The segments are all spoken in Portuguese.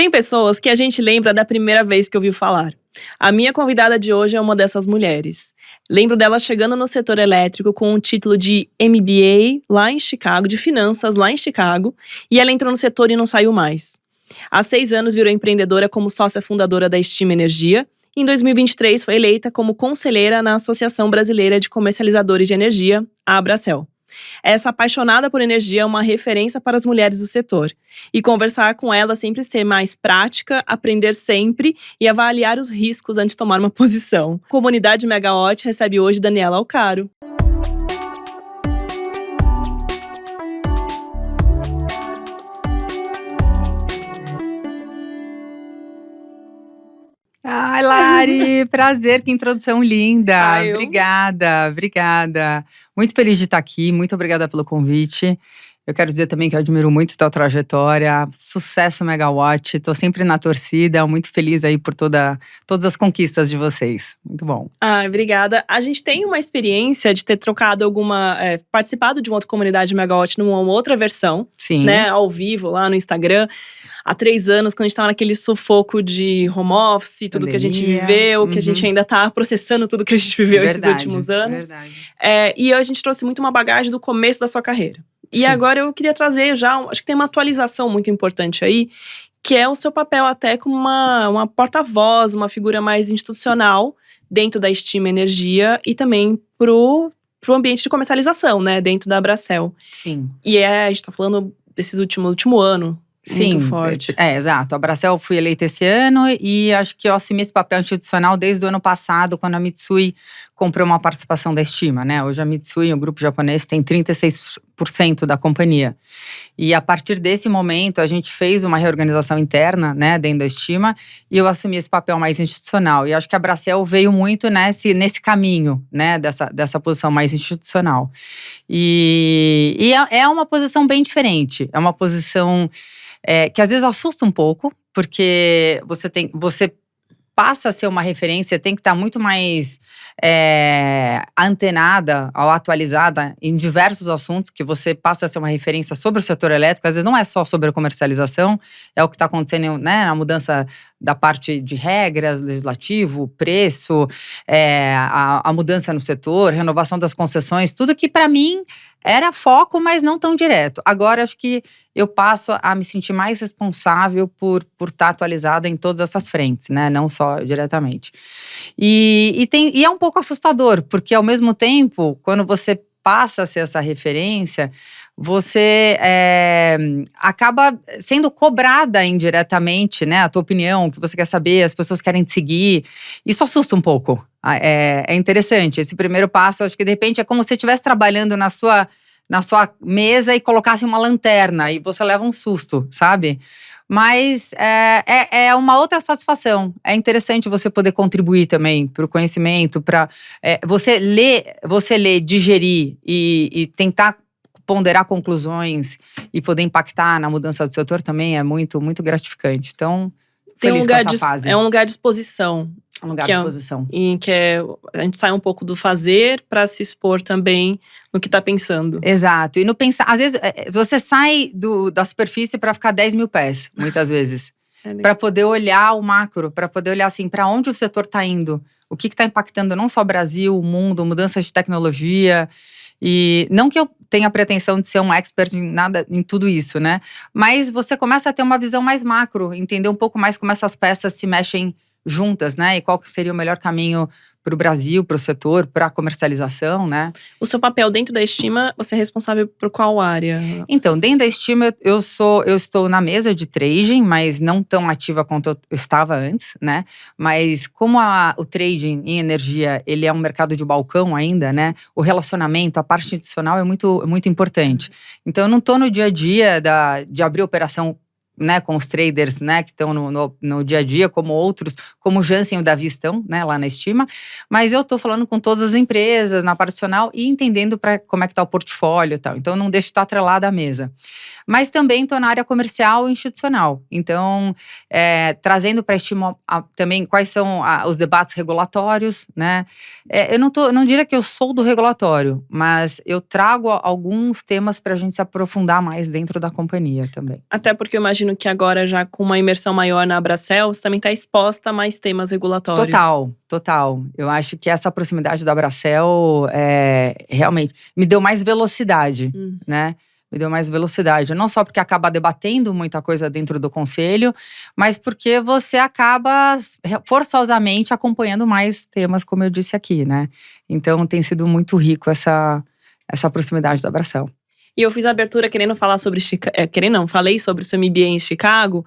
Tem pessoas que a gente lembra da primeira vez que ouviu falar. A minha convidada de hoje é uma dessas mulheres. Lembro dela chegando no setor elétrico com o título de MBA lá em Chicago, de finanças lá em Chicago, e ela entrou no setor e não saiu mais. Há 6 anos virou empreendedora como sócia fundadora da Estima Energia. Em 2023 foi eleita como conselheira na Associação Brasileira de Comercializadores de Energia, a Abracel. Essa apaixonada por energia é uma referência para as mulheres do setor. E conversar com ela sempre ser mais prática, aprender sempre e avaliar os riscos antes de tomar uma posição. Comunidade Megawatt recebe hoje Daniela Alcaro. Ai, Lari, prazer, que introdução linda. Obrigada. Muito feliz de estar aqui, muito obrigada pelo convite. Eu quero dizer também que eu admiro muito a tua trajetória, sucesso Megawatt, estou sempre na torcida, muito feliz aí por todas as conquistas de vocês, muito bom. Obrigada. A gente tem uma experiência de ter trocado participado de uma outra comunidade Megawatt numa outra versão, Sim. Né, ao vivo lá no Instagram. Há 3 anos, quando a gente estava naquele sufoco de home office, tudo que a gente viveu, que a gente ainda está processando tudo que a gente viveu esses últimos anos. E a gente trouxe muito uma bagagem do começo da sua carreira. E Sim. agora eu queria trazer acho que tem uma atualização muito importante aí, que é o seu papel até como uma porta-voz, uma figura mais institucional dentro da Estima Energia e também pro ambiente de comercialização, né, dentro da Abracel. Sim. E a gente tá falando desse último ano. Sim, muito forte. Exato. A Abracel fui eleita esse ano e acho que eu assumi esse papel institucional desde o ano passado, quando a Mitsui comprou uma participação da Estima, né? Hoje a Mitsui, o grupo japonês, tem 36% da companhia. E a partir desse momento, a gente fez uma reorganização interna, né, dentro da Estima, e eu assumi esse papel mais institucional. E acho que a Abracel veio muito nesse caminho, né, dessa posição mais institucional. E é uma posição bem diferente. É uma posição que às vezes assusta um pouco, porque você passa a ser uma referência, tem que estar muito mais antenada ou atualizada em diversos assuntos, que você passa a ser uma referência sobre o setor elétrico. Às vezes não é só sobre a comercialização, é o que está acontecendo, né, na mudança da parte de regras, legislativo, preço, a mudança no setor, renovação das concessões, tudo que para mim era foco, mas não tão direto. Agora acho que eu passo a me sentir mais responsável por estar atualizada em todas essas frentes, né? Não só diretamente. E é um pouco assustador, porque ao mesmo tempo, quando você passa a ser essa referência, você acaba sendo cobrada indiretamente, né? A tua opinião, o que você quer saber, as pessoas querem te seguir. Isso assusta um pouco. É interessante. Esse primeiro passo, acho que de repente é como se você estivesse trabalhando na sua mesa e colocasse uma lanterna e você leva um susto, sabe? Mas é uma outra satisfação. É interessante você poder contribuir também para o conhecimento, para você ler, digerir e tentar ponderar conclusões e poder impactar na mudança do setor também é muito, muito gratificante. Então, feliz com essa fase. É um lugar de exposição. Um lugar de exposição. Em que a gente sai um pouco do fazer para se expor também no que tá pensando. Exato. E no pensar, às vezes você sai da superfície para ficar 10 mil pés, muitas vezes. Para poder olhar o macro, para poder olhar assim, para onde o setor está indo. O que está impactando não só o Brasil, o mundo, mudanças de tecnologia. E não que eu tenha a pretensão de ser um expert em tudo isso, né? Mas você começa a ter uma visão mais macro, entender um pouco mais como essas peças se mexem juntas, né? E qual seria o melhor caminho para o Brasil, para o setor, para a comercialização, né? O seu papel dentro da Estima, você é responsável por qual área? Então, dentro da Estima, eu estou na mesa de trading, mas não tão ativa quanto eu estava antes, né? Mas como o trading em energia, ele é um mercado de balcão ainda, né? O relacionamento, a parte institucional é muito, muito importante. Então, eu não estou no dia a dia de abrir operação, né, com os traders, né, que estão no dia a dia, como outros, como o Jansen e o Davi estão, né, lá na Estima, mas eu estou falando com todas as empresas, na parte nacional, e entendendo como é que está o portfólio e tal, então não deixo de estar atrelada à mesa. Mas também estou na área comercial e institucional, então trazendo para a Estima também quais são os debates regulatórios, né, eu não diria que eu sou do regulatório, mas eu trago alguns temas para a gente se aprofundar mais dentro da companhia também. Até porque eu imagino imagino que agora, já com uma imersão maior na Abracel, você também está exposta a mais temas regulatórios. Total. Eu acho que essa proximidade da Abracel realmente me deu mais velocidade, né? Me deu mais velocidade. Não só porque acaba debatendo muita coisa dentro do conselho, mas porque você acaba forçosamente acompanhando mais temas, como eu disse aqui, né? Então tem sido muito rico essa proximidade da Abracel. E eu fiz a abertura querendo falar sobre falei sobre o seu MBA em Chicago,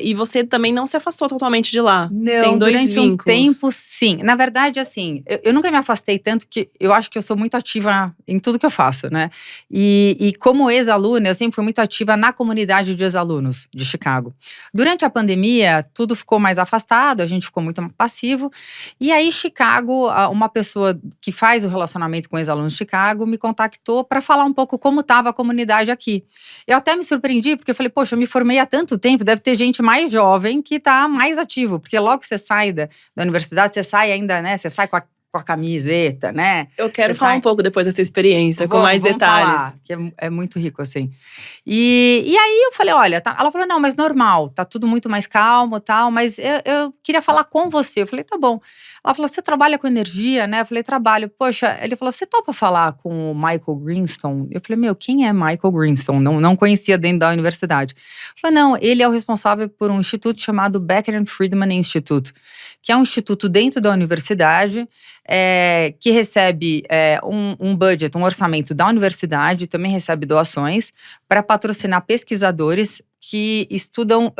e você também não se afastou totalmente de lá. Não, tem dois durante vínculos. um tempo, sim. Na verdade, assim, eu nunca me afastei tanto, que eu acho que eu sou muito ativa em tudo que eu faço, né? E como ex-aluna, eu sempre fui muito ativa na comunidade de ex-alunos de Chicago. Durante a pandemia, tudo ficou mais afastado, a gente ficou muito passivo. E aí, Chicago, uma pessoa que faz o relacionamento com ex-alunos de Chicago me contactou para falar um pouco como estava a comunidade aqui. Eu até me surpreendi, porque eu falei, poxa, eu me formei há tanto tempo, deve ter gente mais jovem que está mais ativo, porque logo que você sai da universidade, você sai ainda, né, você sai com a camiseta, né? Eu quero falar um pouco depois dessa experiência, com mais detalhes. Falar, que é muito rico, assim. E aí eu falei, olha, ela falou, não, mas normal, tá tudo muito mais calmo e tal, mas eu queria falar com você. Eu falei, tá bom. Ela falou, você trabalha com energia, né? Eu falei, trabalho. Poxa, ele falou, você topa falar com o Michael Greenstone? Eu falei, quem é Michael Greenstone? Não conhecia dentro da universidade. Eu falei, não, ele é o responsável por um instituto chamado Becker and Friedman Institute, que é um instituto dentro da universidade, que recebe um budget, um orçamento da universidade, também recebe doações para patrocinar pesquisadores que estudam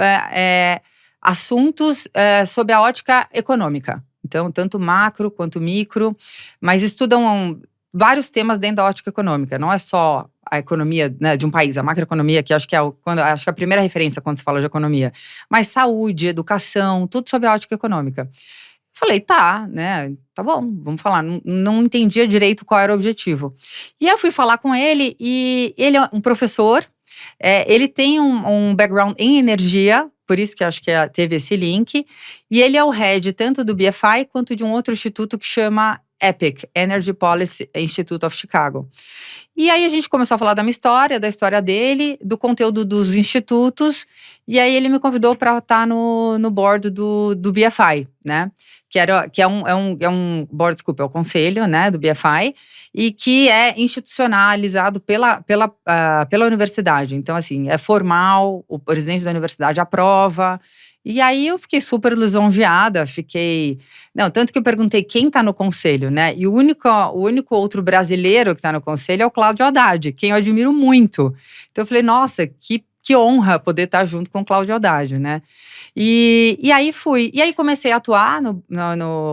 assuntos sob a ótica econômica. Então, tanto macro quanto micro, mas estudam vários temas dentro da ótica econômica. Não é só a economia, né, de um país, a macroeconomia, que acho que é a primeira referência quando se fala de economia. Mas saúde, educação, tudo sob a ótica econômica. Falei, tá, né, tá bom, vamos falar. Não entendia direito qual era o objetivo. E aí eu fui falar com ele, e ele é um professor, ele tem um background em energia, por isso que acho que teve esse link, e ele é o head tanto do BFI quanto de um outro instituto que chama EPIC, Energy Policy Institute of Chicago. E aí a gente começou a falar da minha história, da história dele, do conteúdo dos institutos, e aí ele me convidou para estar no board do BFI, né? Que é um board, desculpa, é o conselho, né, do BFI, e que é institucionalizado pela universidade. Então, assim, é formal, o presidente da universidade aprova. E aí eu fiquei super lisonjeada, tanto que eu perguntei quem está no conselho, né? E o único outro brasileiro que está no conselho é o Cláudio Haddad, quem eu admiro muito. Então eu falei, nossa, que honra poder estar junto com o Cláudio Haddad, né? E aí fui. E aí comecei a atuar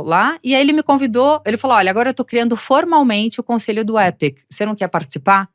lá, e aí ele me convidou, ele falou, olha, agora eu estou criando formalmente o conselho do EPIC, você não quer participar?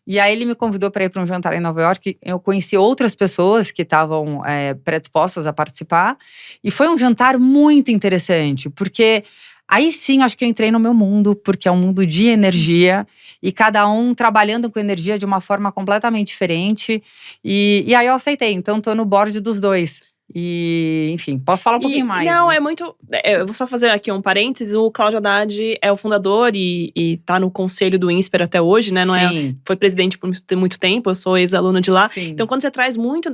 E aí ele me convidou para ir para um jantar em Nova York. Eu conheci outras pessoas que estavam predispostas a participar. E foi um jantar muito interessante, porque aí sim acho que eu entrei no meu mundo, porque é um mundo de energia, e cada um trabalhando com energia de uma forma completamente diferente. E aí eu aceitei, então estou no board dos dois. E, enfim, posso falar um pouquinho mais. Não, mas... é muito… eu vou só fazer aqui um parênteses. O Cláudio Haddad é o fundador e tá no conselho do INSPER até hoje, né? Não foi presidente por muito tempo, eu sou ex-aluna de lá. Sim. Então, quando você traz muito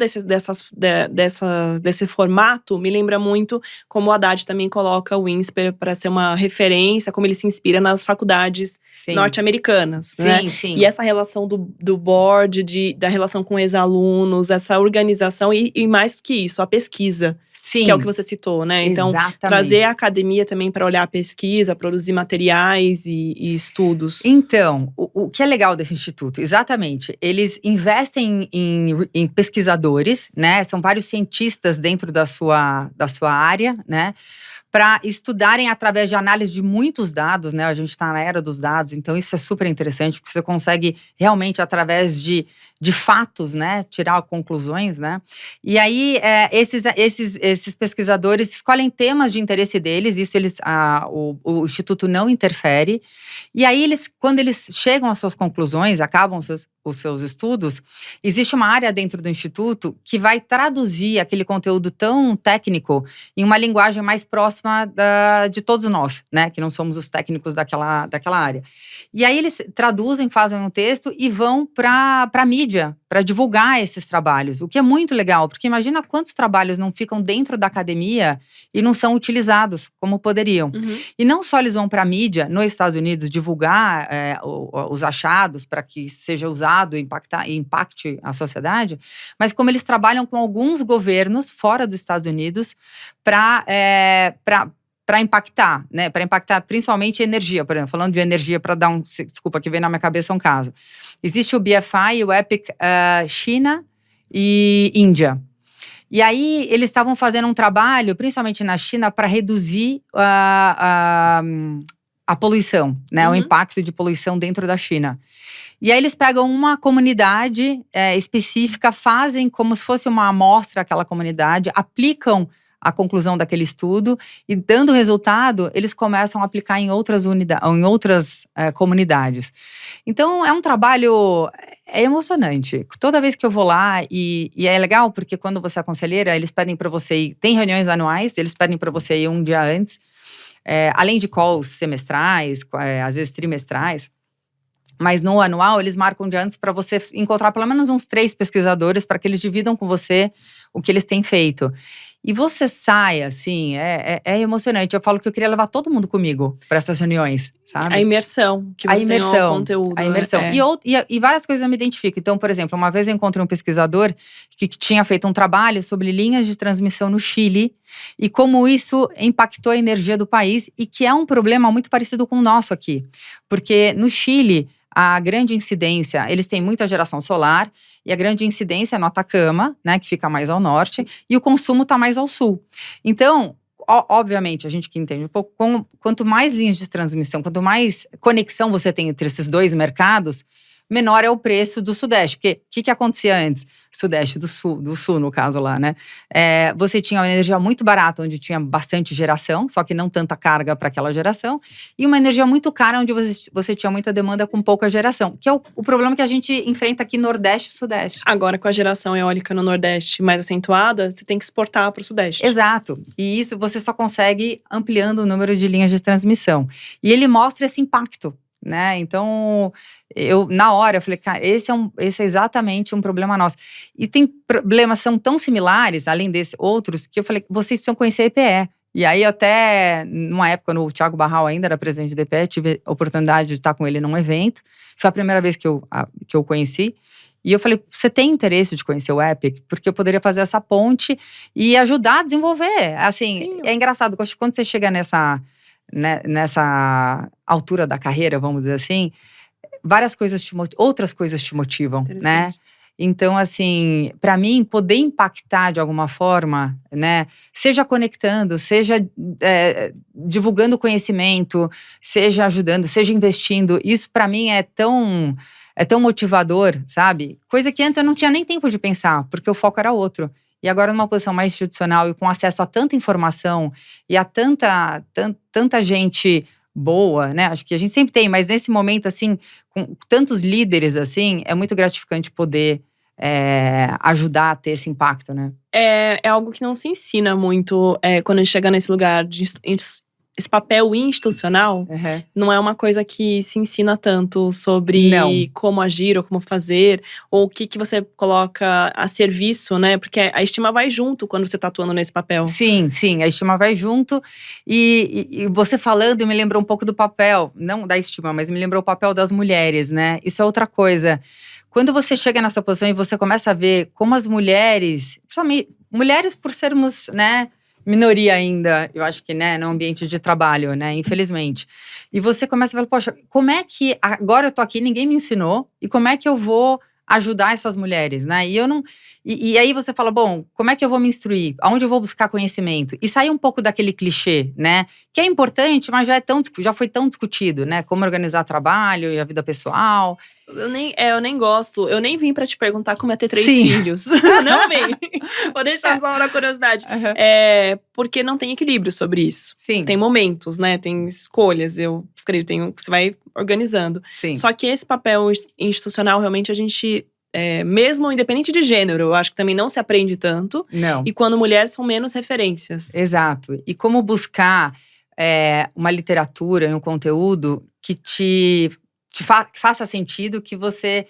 desse formato, me lembra muito como o Haddad também coloca o INSPER para ser uma referência, como ele se inspira nas faculdades norte-americanas, né? Sim. E essa relação do board, da relação com ex-alunos, essa organização e mais do que isso, a pesquisa. Sim. Que é o que você citou, né? Então, trazer a academia também para olhar a pesquisa, produzir materiais e estudos. Então, o que é legal desse instituto? Exatamente, eles investem em pesquisadores, né? São vários cientistas dentro da sua área, né? Para estudarem através de análise de muitos dados, né? A gente está na era dos dados, então isso é super interessante, porque você consegue realmente, através de fatos, né, tirar conclusões, né? E aí, esses pesquisadores escolhem temas de interesse deles, isso o Instituto não interfere. E aí, quando eles chegam às suas conclusões, acabam os seus estudos, existe uma área dentro do Instituto que vai traduzir aquele conteúdo tão técnico em uma linguagem mais próxima de todos nós, né, que não somos os técnicos daquela área. E aí eles traduzem, fazem um texto e vão para a mídia, para divulgar esses trabalhos, o que é muito legal, porque imagina quantos trabalhos não ficam dentro da academia e não são utilizados como poderiam. E não só eles vão para a mídia, nos Estados Unidos, divulgar os achados para que seja usado e impacte a sociedade, mas como eles trabalham com alguns governos fora dos Estados Unidos para impactar, né? Para impactar principalmente energia, por exemplo, falando de energia, para dar desculpa, que vem na minha cabeça um caso. Existe o BFI e o EPIC China e Índia. E aí, eles estavam fazendo um trabalho, principalmente na China, para reduzir a poluição, né? O impacto de poluição dentro da China. E aí, eles pegam uma comunidade específica, fazem como se fosse uma amostra aquela comunidade, aplicam a conclusão daquele estudo e, dando resultado, eles começam a aplicar em outras comunidades. Então, é um trabalho emocionante. Toda vez que eu vou lá, e é legal porque quando você é conselheira, eles pedem para você ir, tem reuniões anuais, eles pedem para você ir um dia antes, além de calls semestrais, às vezes trimestrais. Mas no anual, eles marcam um dia antes para você encontrar pelo menos uns 3 pesquisadores para que eles dividam com você o que eles têm feito. E você sai, assim, é emocionante. Eu falo que eu queria levar todo mundo comigo para essas reuniões, sabe? A imersão que você tem ao conteúdo. A imersão. E várias coisas eu me identifico. Então, por exemplo, uma vez eu encontrei um pesquisador que tinha feito um trabalho sobre linhas de transmissão no Chile e como isso impactou a energia do país e que é um problema muito parecido com o nosso aqui. Porque no Chile, a grande incidência, eles têm muita geração solar e a grande incidência é no Atacama, né, que fica mais ao norte, e o consumo está mais ao sul. Então, obviamente, a gente que entende um pouco, quanto mais linhas de transmissão, quanto mais conexão você tem entre esses dois mercados, menor é o preço do Sudeste. Porque o que acontecia antes? Sudeste do Sul no caso lá, né? Você tinha uma energia muito barata, onde tinha bastante geração, só que não tanta carga para aquela geração, e uma energia muito cara, onde você tinha muita demanda com pouca geração, que é o problema que a gente enfrenta aqui Nordeste e Sudeste. Agora, com a geração eólica no Nordeste mais acentuada, você tem que exportar para o Sudeste. Exato. E isso você só consegue ampliando o número de linhas de transmissão. E ele mostra esse impacto, né? Então, na hora, eu falei, cara, esse é exatamente um problema nosso. E tem problemas são tão similares, além desses outros, que eu falei, vocês precisam conhecer a EPE. E aí, até, numa época, no Thiago Barral ainda era presidente da EPE, tive a oportunidade de estar com ele num evento. Foi a primeira vez que eu conheci. E eu falei, você tem interesse de conhecer o EPIC? Porque eu poderia fazer essa ponte e ajudar a desenvolver. Assim, sim. É engraçado, quando você chega nessa altura da carreira, vamos dizer assim, outras coisas te motivam, né? Então, assim, para mim, poder impactar de alguma forma, né? Seja conectando, seja divulgando conhecimento, seja ajudando, seja investindo. Isso, para mim, é tão motivador, sabe? Coisa que antes eu não tinha nem tempo de pensar, porque o foco era outro. E agora, numa posição mais institucional e com acesso a tanta informação e a tanta gente boa, né? Acho que a gente sempre tem, mas nesse momento, assim, com tantos líderes, assim, é muito gratificante poder ajudar a ter esse impacto, né? É algo que não se ensina muito quando a gente chega nesse lugar de esse papel institucional. Não é uma coisa que se ensina tanto sobre como agir ou como fazer, ou o que você coloca a serviço, né? Porque a estima vai junto quando você está atuando nesse papel. Sim, a estima vai junto. E você falando me lembrou um pouco do papel, não da estima, mas me lembrou o papel das mulheres, né? Isso é outra coisa. Quando você chega nessa posição e você começa a ver como as mulheres, principalmente mulheres por sermos, né, minoria ainda, eu acho que, né, no ambiente de trabalho, né, infelizmente. E você começa a falar, poxa, como é que agora eu tô aqui, ninguém me ensinou, e como é que eu vou ajudar essas mulheres, né? E aí você fala, bom, como é que eu vou me instruir? Aonde eu vou buscar conhecimento? E sair um pouco daquele clichê, né? Que é importante, mas já foi tão discutido, né? Como organizar trabalho e a vida pessoal. Eu nem gosto. Eu nem vim pra te perguntar como é ter 3 filhos. Não vim. Vou deixar só pra curiosidade. Porque não tem equilíbrio sobre isso. Sim. Tem momentos, né? Tem escolhas. Eu acredito, você vai organizando. Sim. Só que esse papel institucional, realmente, a gente… mesmo independente de gênero, eu acho que também não se aprende tanto. Não. E quando mulher, são menos referências. Exato. E como buscar uma literatura e um conteúdo que faça sentido, que você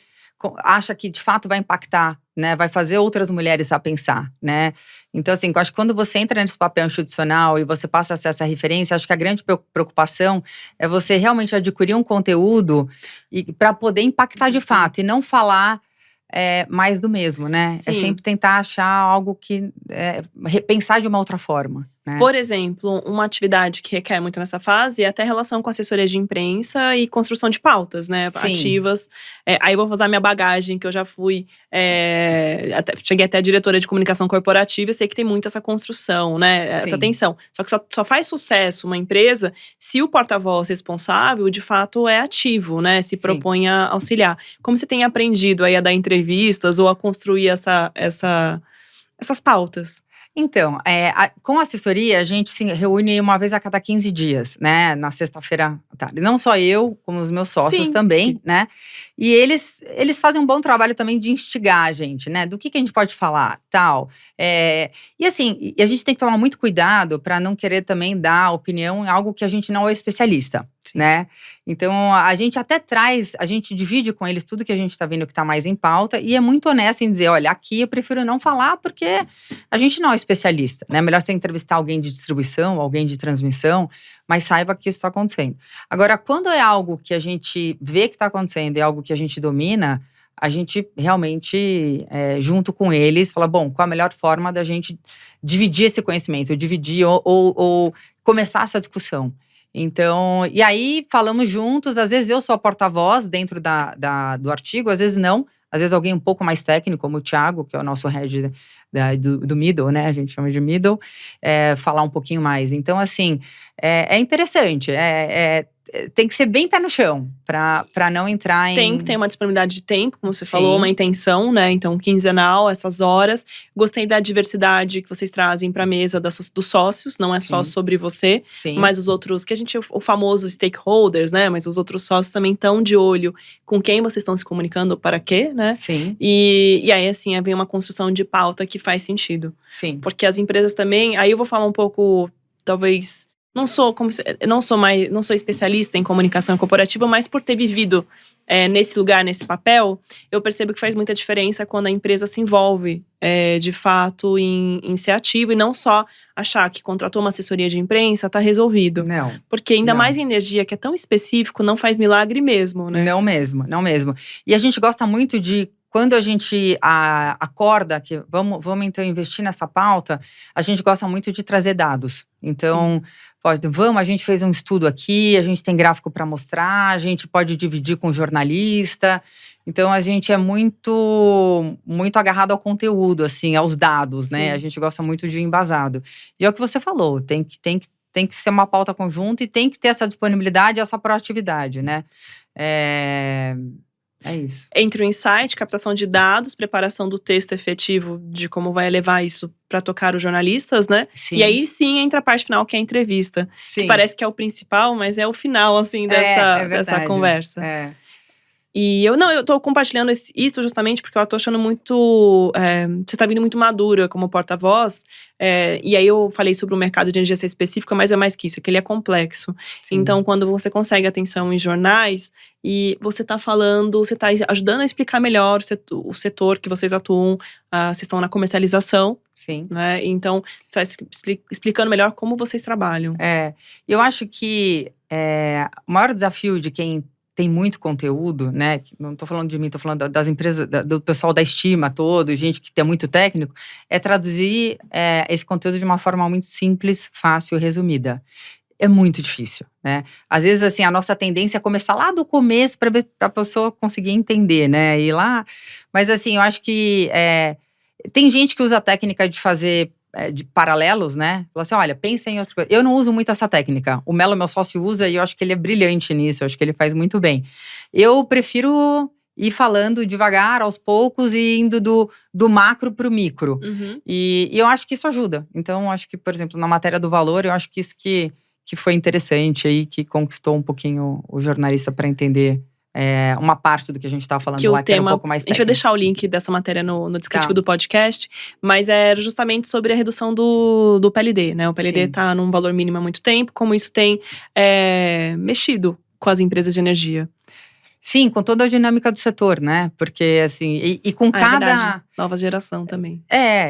acha que de fato vai impactar, né? Vai fazer outras mulheres a pensar, né? Então, assim, eu acho que quando você entra nesse papel institucional e você passa a ser essa referência, acho que a grande preocupação é você realmente adquirir um conteúdo para poder impactar de fato e não falar mais do mesmo, né? Sim. É sempre tentar achar algo que repensar de uma outra forma, né? Por exemplo, uma atividade que requer muito nessa fase é até relação com assessoria de imprensa e construção de pautas, né? Sim. Ativas. Aí eu vou usar minha bagagem, que eu já fui. Cheguei até a diretora de comunicação corporativa e sei que tem muito essa construção, né? Essa Sim. tensão. Só que só faz sucesso uma empresa se o porta-voz responsável, de fato, é ativo, né? Se propõe a auxiliar. Como você tem aprendido aí a dar entrevistas ou a construir essas pautas? Então, com a assessoria, a gente se reúne uma vez a cada 15 dias, né? Na sexta-feira à tarde. Não só eu, como os meus sócios Sim. também, né? E eles fazem um bom trabalho também de instigar a gente, né? Do que a gente pode falar, tal. E assim, a gente tem que tomar muito cuidado para não querer também dar opinião em algo que a gente não é especialista, né? Então, a gente até a gente divide com eles tudo que a gente tá vendo que tá mais em pauta e é muito honesto em dizer, olha, aqui eu prefiro não falar porque a gente não é especialista, né? Melhor você entrevistar alguém de distribuição, alguém de transmissão, mas saiba que isso está acontecendo. Agora, quando é algo que a gente vê que está acontecendo, é algo que a gente domina, a gente realmente, junto com eles, fala, bom, qual a melhor forma da gente dividir esse conhecimento, dividir ou começar essa discussão. Então, e aí falamos juntos, às vezes eu sou a porta-voz dentro do artigo, às vezes não. Às vezes alguém um pouco mais técnico, como o Thiago, que é o nosso head do middle, né? A gente chama de middle, falar um pouquinho mais. Então, assim, é interessante. Tem que ser bem pé no chão, para não entrar em… Tem que ter uma disponibilidade de tempo, como você Sim. falou, uma intenção, né? Então, quinzenal, essas horas. Gostei da diversidade que vocês trazem para a mesa dos sócios. Não é só Sim. sobre você, Sim. mas os outros, que a gente, o famoso stakeholders, né? Mas os outros sócios também estão de olho com quem vocês estão se comunicando, para quê, né? Sim. E aí, assim, vem uma construção de pauta que faz sentido. Sim. Porque as empresas também… Aí eu vou falar um pouco, talvez… Não sou especialista em comunicação corporativa, mas por ter vivido nesse lugar, nesse papel, eu percebo que faz muita diferença quando a empresa se envolve de fato em ser ativo e não só achar que contratou uma assessoria de imprensa, está resolvido. Não. Porque ainda Não. mais em energia, que é tão específico, não faz milagre mesmo, né? Não mesmo, não mesmo. E a gente gosta muito de… Quando a gente acorda que vamos então investir nessa pauta, a gente gosta muito de trazer dados. Então, a gente fez um estudo aqui, a gente tem gráfico para mostrar, a gente pode dividir com o jornalista. Então, a gente é muito, muito agarrado ao conteúdo, assim, aos dados, né? Sim. A gente gosta muito de embasado. E é o que você falou, tem que ser uma pauta conjunta e tem que ter essa disponibilidade, essa proatividade, né? É isso. Entre o insight, captação de dados, preparação do texto efetivo de como vai levar isso para tocar os jornalistas, né? Sim. E aí sim entra a parte final, que é a entrevista. Sim. Que parece que é o principal, mas é o final, assim, dessa conversa. E eu tô compartilhando isso justamente porque eu tô achando muito… você tá vindo muito madura como porta-voz. E aí eu falei sobre o mercado de energia ser específico, mas é mais que isso, que ele é complexo. Sim. Então, quando você consegue atenção em jornais e você tá falando, você tá ajudando a explicar melhor o setor que vocês atuam, vocês estão na comercialização. Sim. Né? Então, você tá explicando melhor como vocês trabalham. Eu acho que o maior desafio de quem tem muito conteúdo, né? Não tô falando de mim, tô falando das empresas, do pessoal da estima todo, gente que tem muito técnico, é traduzir esse conteúdo de uma forma muito simples, fácil e resumida. É muito difícil, né? Às vezes, assim, a nossa tendência é começar lá do começo para a pessoa conseguir entender, né? Ir lá. Mas, assim, eu acho que tem gente que usa a técnica de fazer de paralelos, né? Fala assim, olha, pensa em outra coisa. Eu não uso muito essa técnica. O Melo, meu sócio, usa e eu acho que ele é brilhante nisso. Eu acho que ele faz muito bem. Eu prefiro ir falando devagar, aos poucos, e indo do macro para o micro. Uhum. E eu acho que isso ajuda. Então, eu acho que, por exemplo, na matéria do valor, eu acho que isso que foi interessante aí, que conquistou um pouquinho o jornalista para entender uma parte do que a gente estava falando lá, que era um pouco mais técnico. A gente vai deixar o link dessa matéria no descritivo do podcast, mas era justamente sobre a redução do PLD, né? O PLD está num valor mínimo há muito tempo, como isso tem mexido com as empresas de energia. Sim, com toda a dinâmica do setor, né? Porque, assim, e com É cada… verdade. Nova geração também.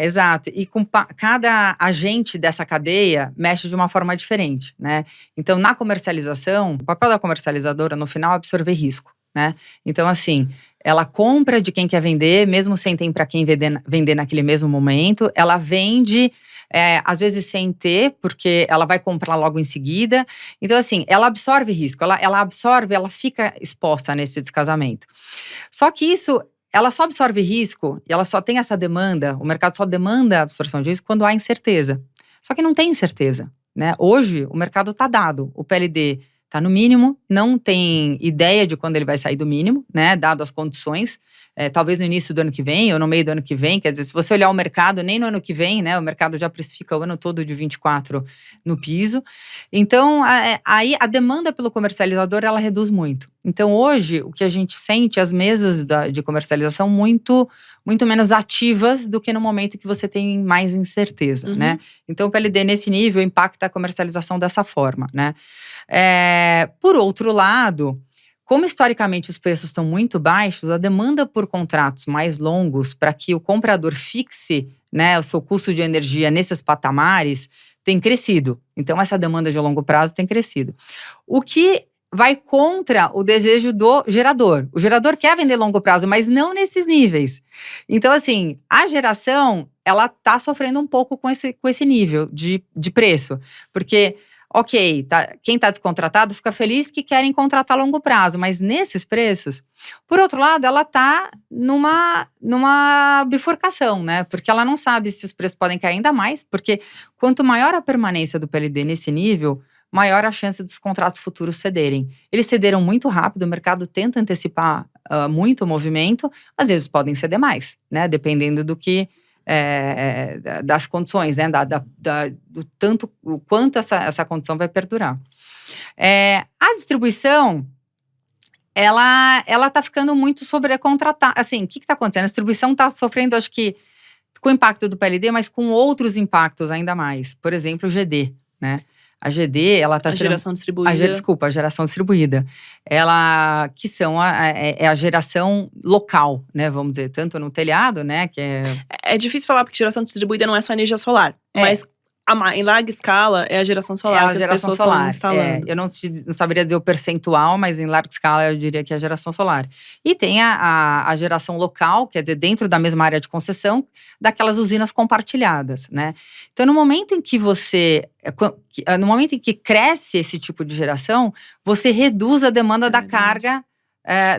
Exato. E com cada agente dessa cadeia mexe de uma forma diferente, né? Então, na comercialização, o papel da comercializadora, no final, é absorver risco, né? Então, assim, ela compra de quem quer vender, mesmo sem ter para quem vender naquele mesmo momento. Ela vende… às vezes sem ter, porque ela vai comprar logo em seguida. Então, assim, ela absorve risco, ela fica exposta nesse descasamento. Só que isso, ela só absorve risco e ela só tem essa demanda, o mercado só demanda a absorção de risco quando há incerteza. Só que não tem incerteza, né? Hoje, o mercado está dado, o PLD está no mínimo, não tem ideia de quando ele vai sair do mínimo, né? Dado as condições. Talvez no início do ano que vem ou no meio do ano que vem, quer dizer, se você olhar o mercado, nem no ano que vem, né, o mercado já precifica o ano todo de 24 no piso. Então, aí a demanda pelo comercializador, ela reduz muito. Então, hoje, o que a gente sente, as mesas de comercialização muito menos ativas do que no momento que você tem mais incerteza, né? Então, o PLD nesse nível impacta a comercialização dessa forma, né? Por outro lado, como historicamente os preços estão muito baixos, a demanda por contratos mais longos para que o comprador fixe, né, o seu custo de energia nesses patamares tem crescido. Então, essa demanda de longo prazo tem crescido. O que vai contra o desejo do gerador. O gerador quer vender longo prazo, mas não nesses níveis. Então, assim, a geração, ela está sofrendo um pouco com esse nível de preço. Porque… Ok, quem está descontratado fica feliz que querem contratar a longo prazo, mas nesses preços, por outro lado, ela está numa bifurcação, né? Porque ela não sabe se os preços podem cair ainda mais, porque quanto maior a permanência do PLD nesse nível, maior a chance dos contratos futuros cederem. Eles cederam muito rápido, o mercado tenta antecipar muito o movimento, às vezes podem ceder mais, né? Dependendo do que… das condições, né? Do tanto, o quanto essa condição vai perdurar. A distribuição, ela está ficando muito sobrecontratada. Assim, o que está acontecendo? A distribuição está sofrendo, acho que, com o impacto do PLD, mas com outros impactos ainda mais. Por exemplo, o GD, né? A GD, ela está… A geração distribuída. A geração distribuída. Ela, que são a geração local, né? Vamos dizer, tanto no telhado, né? Que é difícil falar, porque geração distribuída não é só energia solar. Mas em larga escala é a geração solar que as pessoas estão instalando. Eu não saberia dizer o percentual, mas em larga escala eu diria que é a geração solar. E tem a geração local, quer dizer, dentro da mesma área de concessão, daquelas usinas compartilhadas, né? Então, no momento em que cresce esse tipo de geração, você reduz a demanda da carga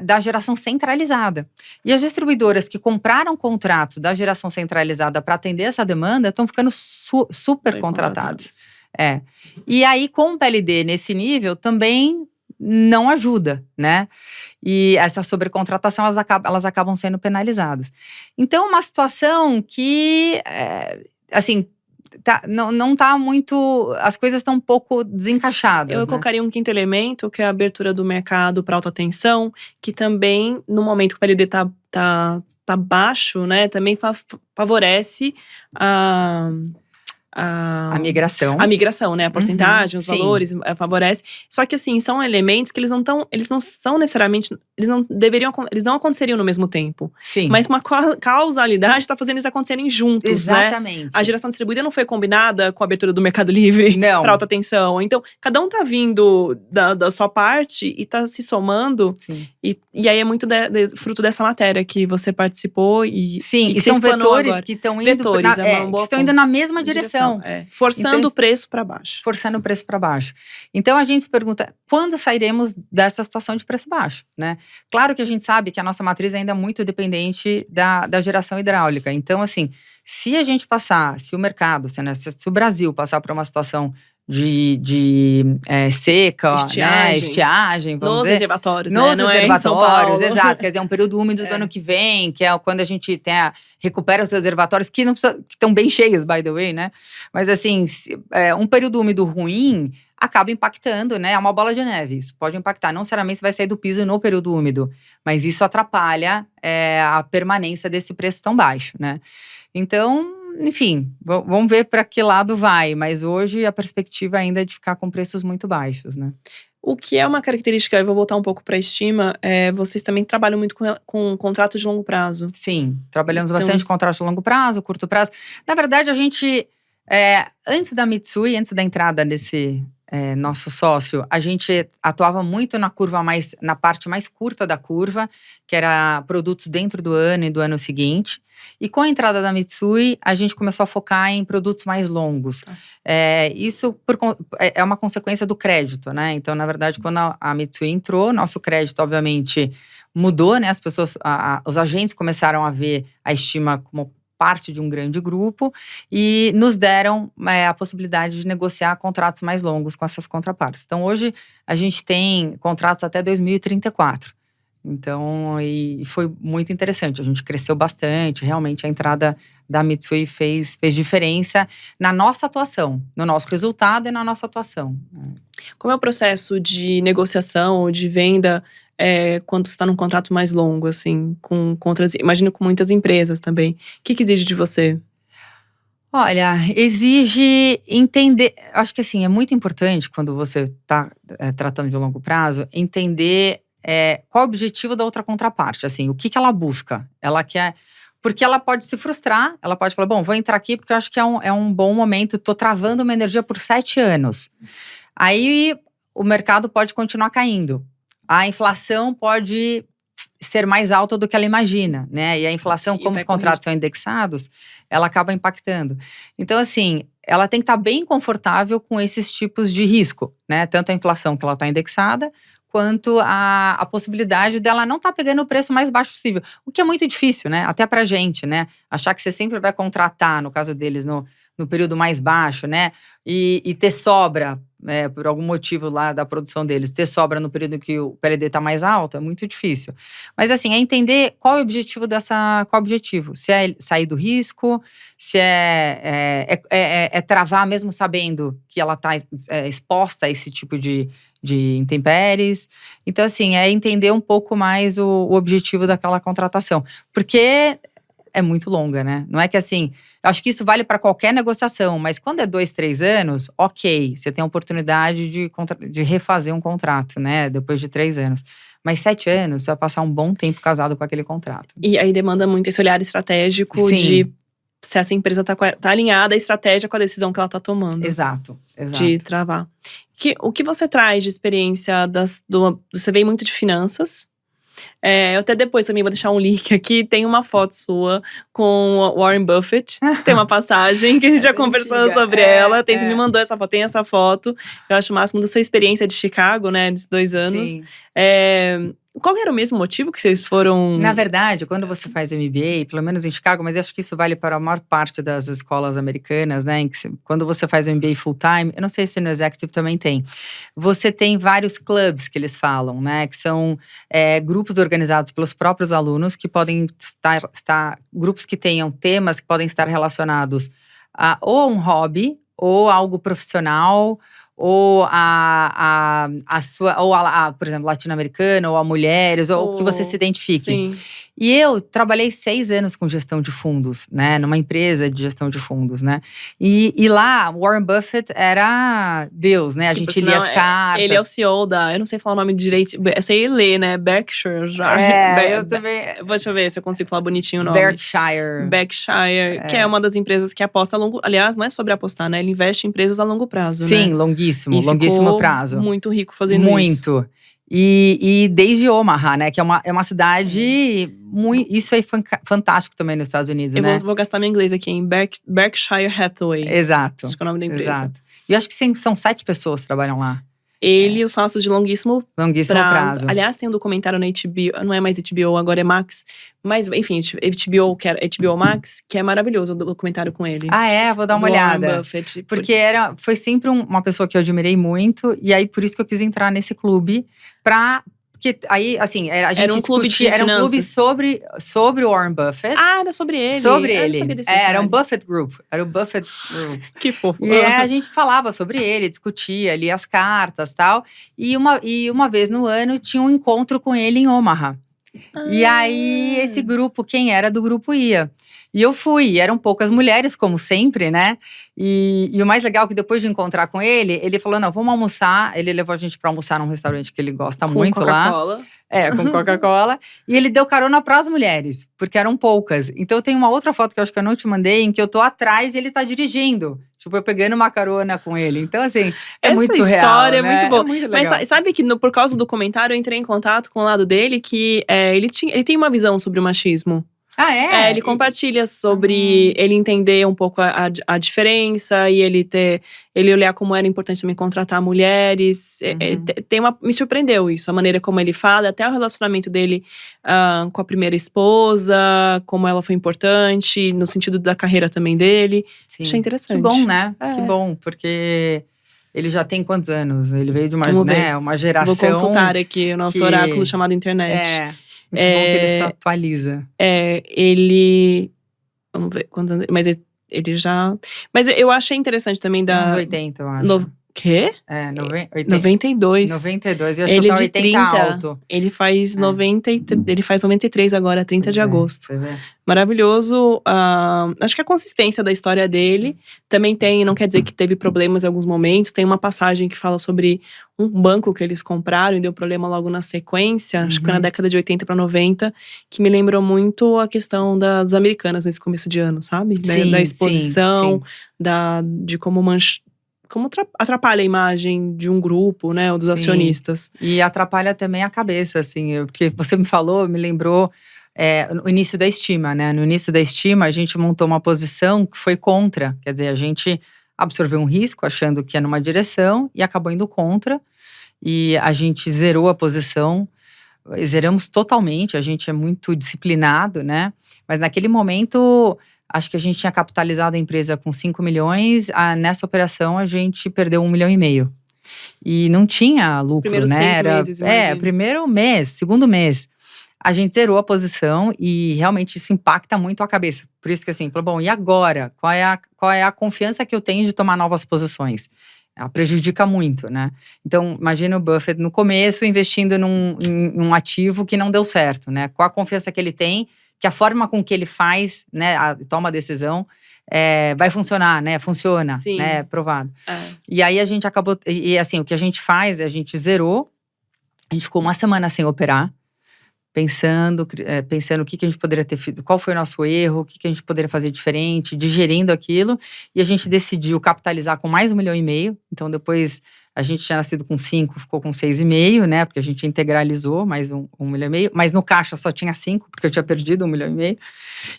da geração centralizada. E as distribuidoras que compraram contratos da geração centralizada para atender essa demanda estão ficando super contratadas. E aí, com o PLD nesse nível, também não ajuda, né? E essa sobrecontratação, elas acabam sendo penalizadas. Então, uma situação que, assim… não tá muito… As coisas estão um pouco desencaixadas. Eu colocaria um quinto elemento, que é a abertura do mercado para alta tensão, que também, no momento que o PLD tá baixo, né, também favorece a migração. A migração, né? A porcentagem, os sim. valores, favorece. Só que, assim, são elementos que eles não são necessariamente… Eles não aconteceriam no mesmo tempo. Sim. Mas uma causalidade está fazendo eles acontecerem juntos, Exatamente. né? A geração distribuída não foi combinada com a abertura do Mercado Livre para alta tensão. Então, cada um tá vindo da sua parte e tá se somando. Sim. E aí é muito fruto dessa matéria que você participou Sim, e são vetores que estão indo… na mesma direção. Forçando o preço para baixo. Forçando o preço para baixo. Então, a gente se pergunta, quando sairemos dessa situação de preço baixo, né? Claro que a gente sabe que a nossa matriz ainda é muito dependente da geração hidráulica. Então, assim, se a gente passar, se o mercado, se o Brasil passar por uma situação de seca, estiagem, vamos nos dizer. reservatórios, nos né? reservatórios, exato. Quer dizer, é um período úmido do ano que vem, que é quando a gente recupera os reservatórios, que estão bem cheios, by the way, né? Mas, assim, um período úmido ruim acaba impactando, né? É uma bola de neve. Isso pode impactar. Não necessariamente você vai sair do piso no período úmido, mas isso atrapalha a permanência desse preço tão baixo, né? Então, enfim, vamos ver para que lado vai. Mas hoje a perspectiva ainda é de ficar com preços muito baixos, né? O que é uma característica, eu vou voltar um pouco para a estima, vocês também trabalham muito com contratos de longo prazo. Sim, trabalhamos Então, bastante com contrato de longo prazo, curto prazo. Na verdade, a gente, antes da Mitsui, antes da entrada desse nosso sócio, a gente atuava muito na parte mais curta da curva, que era produtos dentro do ano e do ano seguinte. E com a entrada da Mitsui, a gente começou a focar em produtos mais longos. Isso é uma consequência do crédito, né? Então, na verdade, quando a Mitsui entrou, nosso crédito, obviamente, mudou, né? As pessoas, os agentes começaram a ver a estima como parte de um grande grupo e nos deram a possibilidade de negociar contratos mais longos com essas contrapartes. Então, hoje, a gente tem contratos até 2034. Então, e foi muito interessante. A gente cresceu bastante. Realmente, a entrada da Mitsui fez diferença na nossa atuação, no nosso resultado e na nossa atuação. Como é o processo de negociação ou de venda quando você está num contrato mais longo, assim, com outras, imagino com muitas empresas também? O que exige de você? Olha, exige entender. Acho que assim, é muito importante quando você está tratando de longo prazo, entender qual é o objetivo da outra contraparte. Assim, o que ela busca? Ela quer. Porque ela pode se frustrar, ela pode falar: bom, vou entrar aqui porque eu acho que é um bom momento, estou travando uma energia por 7 anos. Aí o mercado pode continuar caindo. A inflação pode ser mais alta do que ela imagina, né? E a inflação, como os contratos são indexados, ela acaba impactando. Então, assim, ela tem que estar bem confortável com esses tipos de risco, né? Tanto a inflação que ela está indexada, quanto a possibilidade dela não estar pegando o preço mais baixo possível. O que é muito difícil, né? Até pra gente, né? Achar que você sempre vai contratar, no caso deles, no período mais baixo, né? E ter sobra, por algum motivo lá da produção deles, ter sobra no período que o PLD está mais alto, é muito difícil. Mas assim, é entender qual é o objetivo qual é o objetivo. Se é sair do risco, se é travar mesmo sabendo que ela está exposta a esse tipo de intempéries. Então assim, é entender um pouco mais o objetivo daquela contratação. Porque é muito longa, né? Não é que assim, eu acho que isso vale para qualquer negociação, mas quando é 2, 3 anos, ok, você tem a oportunidade de refazer um contrato, né? Depois de 3 anos. Mas 7 anos, você vai passar um bom tempo casado com aquele contrato. E aí demanda muito esse olhar estratégico. Sim. De se essa empresa tá alinhada a estratégia com a decisão que ela tá tomando. Exato. De travar. O que você traz de experiência você veio muito de finanças. Eu até depois também vou deixar um link aqui. Tem uma foto sua com o Warren Buffett. Tem uma passagem que a gente já conversou sobre ela. Você me mandou essa foto, tem essa foto. Eu acho o máximo da sua experiência de Chicago, né? Desses 2 anos. Sim. Qual era o mesmo motivo que vocês foram… Na verdade, quando você faz MBA, pelo menos em Chicago, mas eu acho que isso vale para a maior parte das escolas americanas, né? Quando você faz o MBA full time, eu não sei se no Executive também tem. Você tem vários clubs que eles falam, né? Que são grupos organizados pelos próprios alunos, que podem estar grupos que tenham temas que podem estar relacionados ou a um hobby, ou a algo profissional, ou por exemplo, latino-americana, ou a mulheres, ou o que você se identifique. Sim. E eu trabalhei 6 anos com gestão de fundos, né? Numa empresa de gestão de fundos, né? E lá, Warren Buffett era Deus, né? A gente lia as cartas. Ele é o CEO eu não sei falar o nome direito, eu sei ler, né? Berkshire. Eu também. Deixa eu ver se eu consigo falar bonitinho o nome. Berkshire, que é uma das empresas que aposta a longo… Aliás, não é sobre apostar, né? Ele investe em empresas a longo prazo, Sim, né? longuíssimo prazo. Muito rico fazendo isso. Muito. E desde Omaha, né? Que é uma cidade muito… Isso é fantástico também nos Estados Unidos, né? Eu vou gastar meu inglês aqui em Berkshire Hathaway. Exato. Acho que é o nome da empresa. Exato. E eu acho que são 7 pessoas que trabalham lá. Ele e os sócios de longuíssimo prazo. Aliás, tem um documentário na HBO, não é mais HBO, agora é Max. Mas, enfim, HBO, que era HBO Max, que é maravilhoso o documentário com ele. Vou dar uma olhada. Warren Buffett. Porque foi sempre uma pessoa que eu admirei muito. E aí, por isso que eu quis entrar nesse clube. Porque aí, assim, a gente era um clube de era um clube sobre o Warren Buffett. Era sobre ele. Sobre ele. Eu não sabia desse era um Buffett Group. Era o Buffett Group. Que fofo. E a gente falava sobre ele, discutia, lia as cartas e tal. E uma vez no ano tinha um encontro com ele em Omaha. E aí, esse grupo, quem era do grupo ia. E eu fui, eram poucas mulheres, como sempre, né? E o mais legal é que depois de encontrar com ele falou, não, vamos almoçar. Ele levou a gente pra almoçar num restaurante que ele gosta Com muito lá. Coca-Cola. Com Coca-Cola. E ele deu carona pras mulheres, porque eram poucas. Então eu tenho uma outra foto que eu acho que eu não te mandei, em que eu tô atrás e ele tá dirigindo. Tipo, eu pegando uma carona com ele. Então, assim, muito surreal, história é né? muito boa. É muito legal. Mas sabe que por causa do comentário eu entrei em contato com o lado dele que ele tem uma visão sobre o machismo. Ah, é? Ele compartilha sobre ele entender um pouco a diferença e ele olhar como era importante também contratar mulheres. Me surpreendeu isso, a maneira como ele fala, até o relacionamento dele com a primeira esposa, como ela foi importante, no sentido da carreira também dele. Sim. Achei interessante. Que bom, né? Que bom, porque ele já tem quantos anos? Ele veio de uma geração. Vou consultar aqui o nosso oráculo chamado internet. Muito bom que ele se atualiza. Ele… Vamos ver quantos anos… Mas ele já… Mas eu achei interessante também da… Uns 80, eu acho. Quê? 92. 92, eu acho ele que tá de 80 30, alto. Ele faz 93 agora, 30 de agosto. Você vê? Maravilhoso. Acho que a consistência da história dele também tem, não quer dizer que teve problemas em alguns momentos. Tem uma passagem que fala sobre um banco que eles compraram e deu problema logo na sequência. Acho que foi na década de 80 para 90, que me lembrou muito a questão das americanas nesse começo de ano, sabe? Da exposição, de como atrapalha a imagem de um grupo, né? Ou dos acionistas. E atrapalha também a cabeça, assim. Porque você me falou, me lembrou o início da estima, né? No início da estima, a gente montou uma posição que foi contra. Quer dizer, a gente absorveu um risco, achando que ia numa direção, e acabou indo contra. E a gente zerou a posição. Zeramos totalmente, a gente é muito disciplinado, né? Mas naquele momento… Acho que a gente tinha capitalizado a empresa com 5 milhões. Nessa operação, a gente perdeu 1,5 milhão. E não tinha lucro, Primeiros né? 6 meses, imagina. Primeiro mês, segundo mês. A gente zerou a posição e realmente isso impacta muito a cabeça. Por isso que assim, falou, bom, e agora? Qual é a confiança que eu tenho de tomar novas posições? Ela prejudica muito, né? Então, imagina o Buffett no começo investindo em um ativo que não deu certo, né? Qual a confiança que ele tem que a forma com que ele faz, né, toma a decisão, vai funcionar, né? Funciona, Sim. né? Provado. E aí a gente acabou… E assim, o que a gente faz, a gente zerou. A gente ficou uma semana sem operar. Pensando o que a gente poderia ter feito, qual foi o nosso erro, o que a gente poderia fazer diferente, digerindo aquilo. E a gente decidiu capitalizar com mais 1,5 milhão. Então, depois… A gente tinha nascido com 5, ficou com 6,5, né? Porque a gente integralizou mais 1,5 milhão. Mas no caixa só tinha 5, porque eu tinha perdido 1,5 milhão.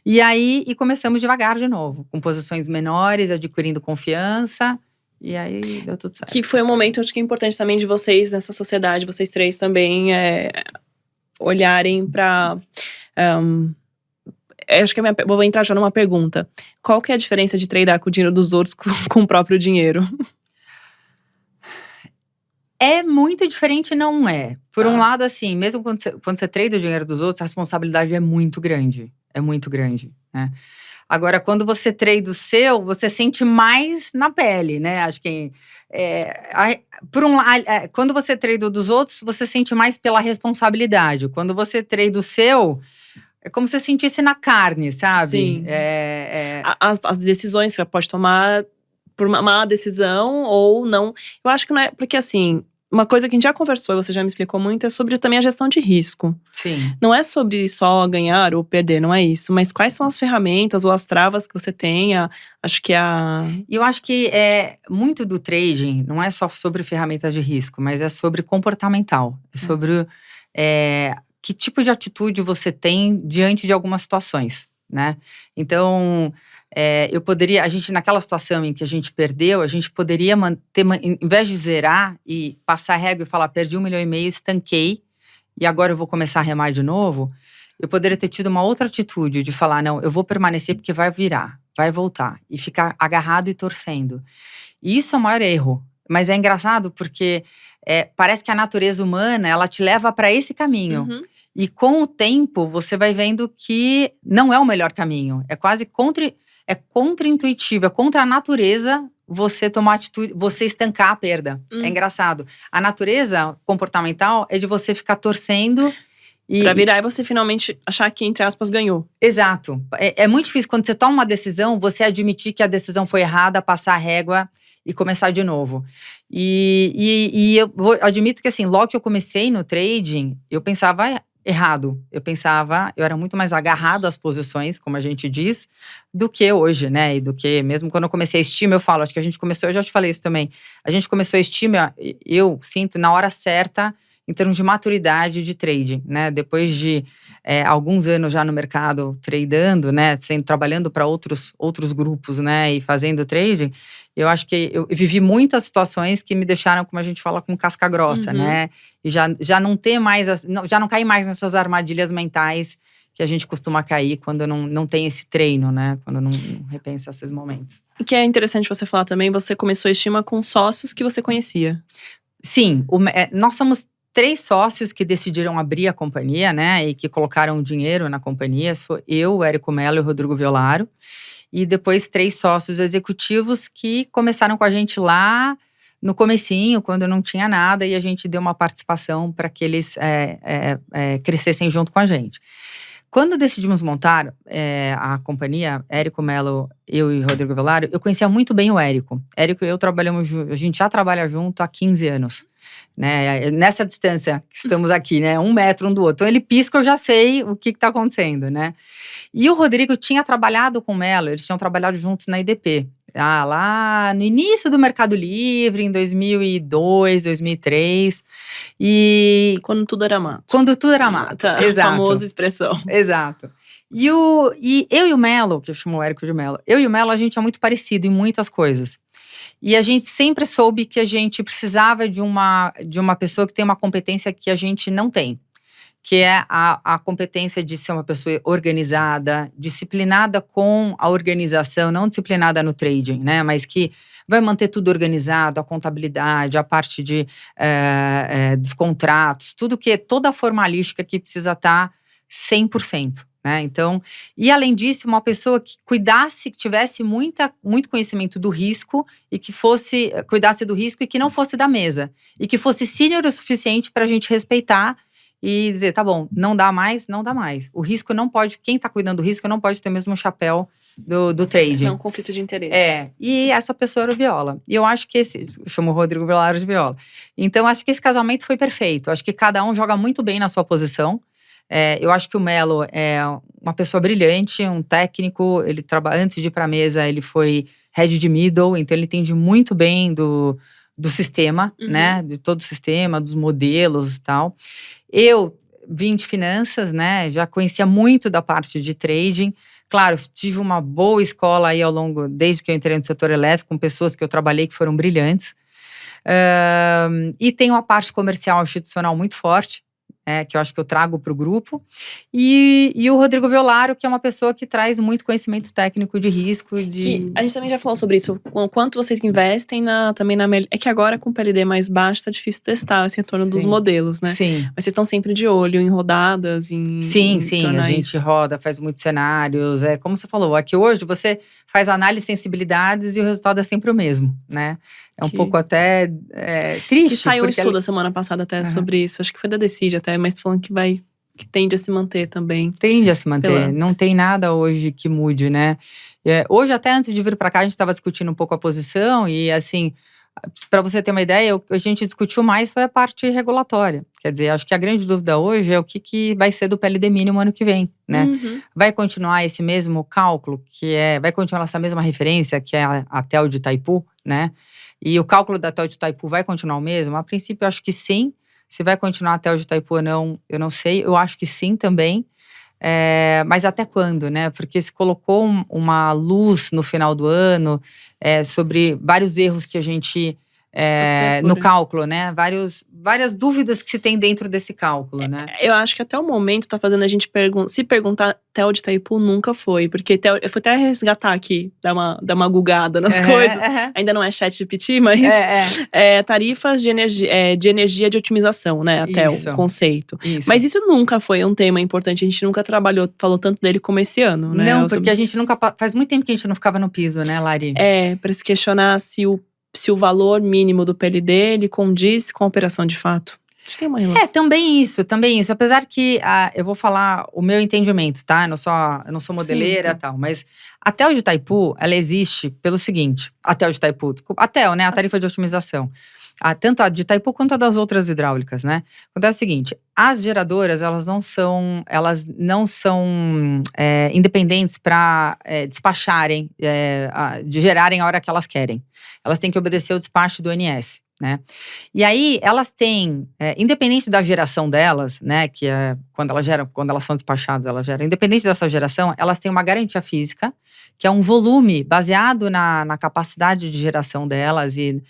E aí, começamos devagar de novo. Com posições menores, adquirindo confiança. E aí, deu tudo certo. Que foi um momento, acho que importante também de vocês, nessa sociedade, vocês três também, olharem para… acho que vou entrar já numa pergunta. Qual que é a diferença de tradear com o dinheiro dos outros com o próprio dinheiro? É muito diferente, não é? Por um lado, assim, mesmo quando você trade o dinheiro dos outros, a responsabilidade é muito grande. É muito grande, né? Agora, quando você trade o seu, você sente mais na pele, né? Acho que… quando você trade o dos outros, você sente mais pela responsabilidade. Quando você trade o seu… É como se você sentisse na carne, sabe? Sim. As decisões que você pode tomar por uma má decisão ou não. Eu acho que não é… Porque assim… Uma coisa que a gente já conversou, você já me explicou muito, é sobre também a gestão de risco. Sim. Não é sobre só ganhar ou perder, não é isso. Mas quais são as ferramentas ou as travas que você tenha? Acho que Eu acho que muito do trading não é só sobre ferramentas de risco, mas é sobre comportamental. É sobre que tipo de atitude você tem diante de algumas situações, né? Então… a gente naquela situação em que a gente perdeu, a gente poderia em vez de zerar e passar a régua e falar, perdi 1,5 milhão, estanquei, e agora eu vou começar a remar de novo, eu poderia ter tido uma outra atitude de falar, não, eu vou permanecer porque vai virar, vai voltar, e ficar agarrado e torcendo. E isso é o maior erro, mas é engraçado porque parece que a natureza humana, ela te leva para esse caminho. Uhum. E com o tempo, você vai vendo que não é o melhor caminho, é quase contra-intuitivo, é contra a natureza você tomar atitude, você estancar a perda. É engraçado. A natureza comportamental é de você ficar torcendo Pra virar e você finalmente achar que, entre aspas, ganhou. Exato. É muito difícil quando você toma uma decisão, você admitir que a decisão foi errada, passar a régua e começar de novo. E eu admito que assim, logo que eu comecei no trading, eu pensava errado. Eu era muito mais agarrado às posições, como a gente diz, do que hoje, né? E do que mesmo quando eu comecei a estima, eu falo, acho que a gente começou, eu já te falei isso também. A gente começou a estima, eu sinto, na hora certa, em termos de maturidade de trading, né? Depois de alguns anos já no mercado tradando, né? Trabalhando para outros grupos, né? E fazendo trading, eu acho que eu vivi muitas situações que me deixaram, como a gente fala, com casca grossa, né? E já não ter mais, já não cair mais nessas armadilhas mentais que a gente costuma cair quando não tem esse treino, né? Quando não repensa esses momentos. E que é interessante você falar também, você começou a estima com sócios que você conhecia. Sim, nós somos 3 sócios que decidiram abrir a companhia, né, e que colocaram dinheiro na companhia. Sou eu, o Érico Mello e o Rodrigo Violaro. E depois 3 sócios executivos que começaram com a gente lá no comecinho, quando não tinha nada, e a gente deu uma participação para que eles crescessem junto com a gente. Quando decidimos montar a companhia, Érico Mello, eu e Rodrigo Violaro, eu conhecia muito bem o Érico. Érico e eu a gente já trabalha junto há 15 anos. Né, nessa distância que estamos aqui, né, 1 metro um do outro. Então ele pisca, eu já sei o que está acontecendo, né. E o Rodrigo tinha trabalhado com o Mello, eles tinham trabalhado juntos na IDP. Lá no início do Mercado Livre, em 2002, 2003. E quando tudo era mato. Quando tudo era mato, Tá, exato. Famosa expressão. Exato. E eu e o Mello, que eu chamo o Érico de Mello, eu e o Mello, a gente é muito parecido em muitas coisas. E a gente sempre soube que a gente precisava de uma pessoa que tem uma competência que a gente não tem. Que é a competência de ser uma pessoa organizada, disciplinada com a organização, não disciplinada no trading, né? Mas que vai manter tudo organizado, a contabilidade, a parte dos contratos, toda a formalística que precisa estar 100%. Né? Então, e além disso, uma pessoa que cuidasse, que tivesse muito conhecimento do risco e que cuidasse do risco e que não fosse da mesa. E que fosse sênior o suficiente para a gente respeitar e dizer, tá bom, não dá mais, não dá mais. O risco não pode, quem está cuidando do risco não pode ter o mesmo chapéu do trading. É um conflito de interesse. E essa pessoa era o Viola. E eu acho que eu chamo o Rodrigo Violaro de Viola. Então, acho que esse casamento foi perfeito. Acho que cada um joga muito bem na sua posição. Eu acho que o Mello é uma pessoa brilhante, um técnico. Ele antes de ir para a mesa, ele foi head de middle, então ele entende muito bem do sistema, né? De todo o sistema, dos modelos e tal. Eu vim de finanças, né? Já conhecia muito da parte de trading. Claro, tive uma boa escola aí desde que eu entrei no setor elétrico, com pessoas que eu trabalhei que foram brilhantes. E tenho a parte comercial institucional muito forte. Que eu acho que eu trago para o grupo, e o Rodrigo Violaro, que é uma pessoa que traz muito conhecimento técnico de risco. Que a gente também já falou sobre isso, o quanto vocês investem também na... É que agora com o PLD mais baixo tá difícil testar esse retorno dos modelos, né? Sim. Mas vocês estão sempre de olho em rodadas, Sim, a gente roda, faz muitos cenários, como você falou, aqui hoje você faz análise de sensibilidades e o resultado é sempre o mesmo, né? É um pouco até triste. Que saiu um estudo a semana passada até sobre isso, acho que foi da Decide até, mas falando que tende a se manter também. Tende a se manter, não tem nada hoje que mude, né? Hoje, até antes de vir para cá, a gente estava discutindo um pouco a posição e assim, para você ter uma ideia, o que a gente discutiu mais foi a parte regulatória. Quer dizer, acho que a grande dúvida hoje é o que vai ser do PLD mínimo ano que vem, né? Vai continuar esse mesmo cálculo, vai continuar essa mesma referência, que é a TEL de Itaipu, né? E o cálculo da TEL de Itaipu vai continuar o mesmo? A princípio, eu acho que sim. Se vai continuar a TEL de Itaipu ou não, eu não sei. Eu acho que sim também. Mas até quando, né? Porque se colocou uma luz no final do ano sobre vários erros que a gente… no cálculo, né? Várias dúvidas que se tem dentro desse cálculo, né? Eu acho que até o momento tá fazendo a gente se perguntar, TEL de Itaipu nunca foi. Porque eu fui até resgatar aqui, dar uma gugada nas coisas. Ainda não é chat GPT, mas tarifas de energia de otimização, né? Até o conceito. Isso. Mas isso nunca foi um tema importante. A gente nunca falou tanto dele como esse ano, né? Não, porque a gente nunca… Faz muito tempo que a gente não ficava no piso, né, Lari? Pra se questionar se o valor mínimo do PLD, ele condiz com a operação de fato. Acho que tem uma relação. Também isso. Apesar que eu vou falar o meu entendimento, tá? Eu não sou modeleira e tal, mas a TEL de Itaipu, ela existe pelo seguinte. A TEL de Itaipu, desculpa, a TEL, né? A tarifa de otimização. Tanto a de Itaipu quanto a das outras hidráulicas, né? Acontece o seguinte, as geradoras, elas não são independentes para despacharem, de gerarem a hora que elas querem. Elas têm que obedecer o despacho do ONS, né? E aí, elas têm, independente da geração delas, né? Que é quando elas são despachadas, elas geram. Independente dessa geração, elas têm uma garantia física, que é um volume baseado na capacidade de geração delas e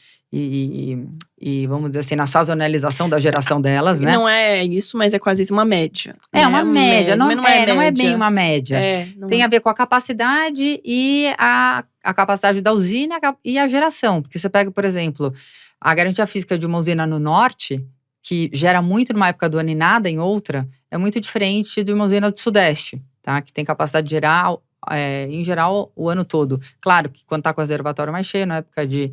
vamos dizer assim, na sazonalização da geração delas, né? Não é isso, mas é quase isso, uma média. É uma média, não é bem uma média. Tem a ver com a capacidade e a capacidade da usina e a geração. Porque você pega, por exemplo, a garantia física de uma usina no norte, que gera muito numa época do ano e nada em outra, é muito diferente de uma usina do sudeste, tá? Que tem capacidade de gerar, em geral, o ano todo. Claro que quando está com o reservatório mais cheio, na época de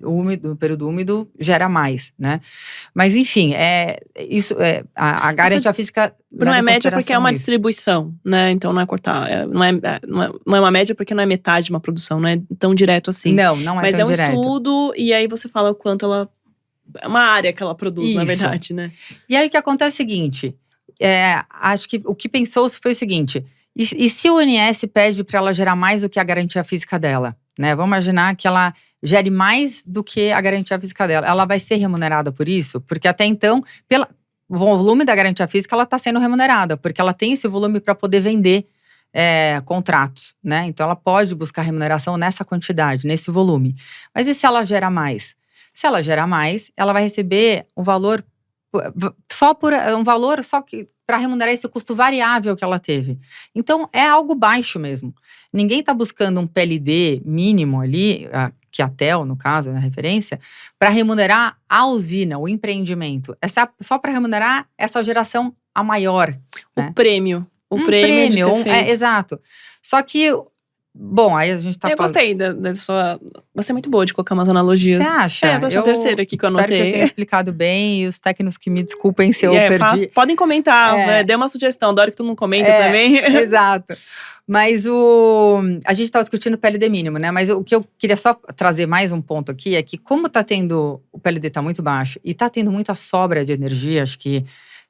úmido, período úmido, gera mais, né? Mas, enfim, a garantia física. Não é média porque é uma distribuição, né? Então não é cortar. Não é uma média porque não é metade de uma produção, não é tão direto assim. Não é mas tão direto. Mas é um estudo, e aí você fala o quanto ela. É uma área que ela produz, Isso. Na verdade, né? E aí o que acontece é o seguinte: acho que o que pensou-se foi o seguinte. E se o ONS pede para ela gerar mais do que a garantia física dela, né? Vamos imaginar que ela gere mais do que a garantia física dela. Ela vai ser remunerada por isso? Porque até então, pelo volume da garantia física, ela está sendo remunerada. Porque ela tem esse volume para poder vender contratos, né? Então, ela pode buscar remuneração nessa quantidade, nesse volume. Mas e se ela gera mais? Se ela gera mais, ela vai receber um valor só que para remunerar esse custo variável que ela teve. Então, é algo baixo mesmo. Ninguém está buscando um PLD mínimo ali, que a TEL, no caso, é a referência, para remunerar a usina, o empreendimento. Só para remunerar essa geração a maior. O prêmio. O prêmio de ter feito. Exato. Só que… Bom, aí a gente tá falando… Eu gostei da sua… Você é muito boa de colocar umas analogias. Você acha? Eu tô sua terceira aqui que eu anotei. Espero que eu tenha explicado bem e os técnicos que me desculpem se eu perdi. Podem comentar, dê uma sugestão. Adoro que todo mundo comenta também. Exato. Mas a gente estava discutindo o PLD mínimo, né? Mas o que eu queria só trazer mais um ponto aqui é que como o PLD tá muito baixo e tá tendo muita sobra de energia, acho que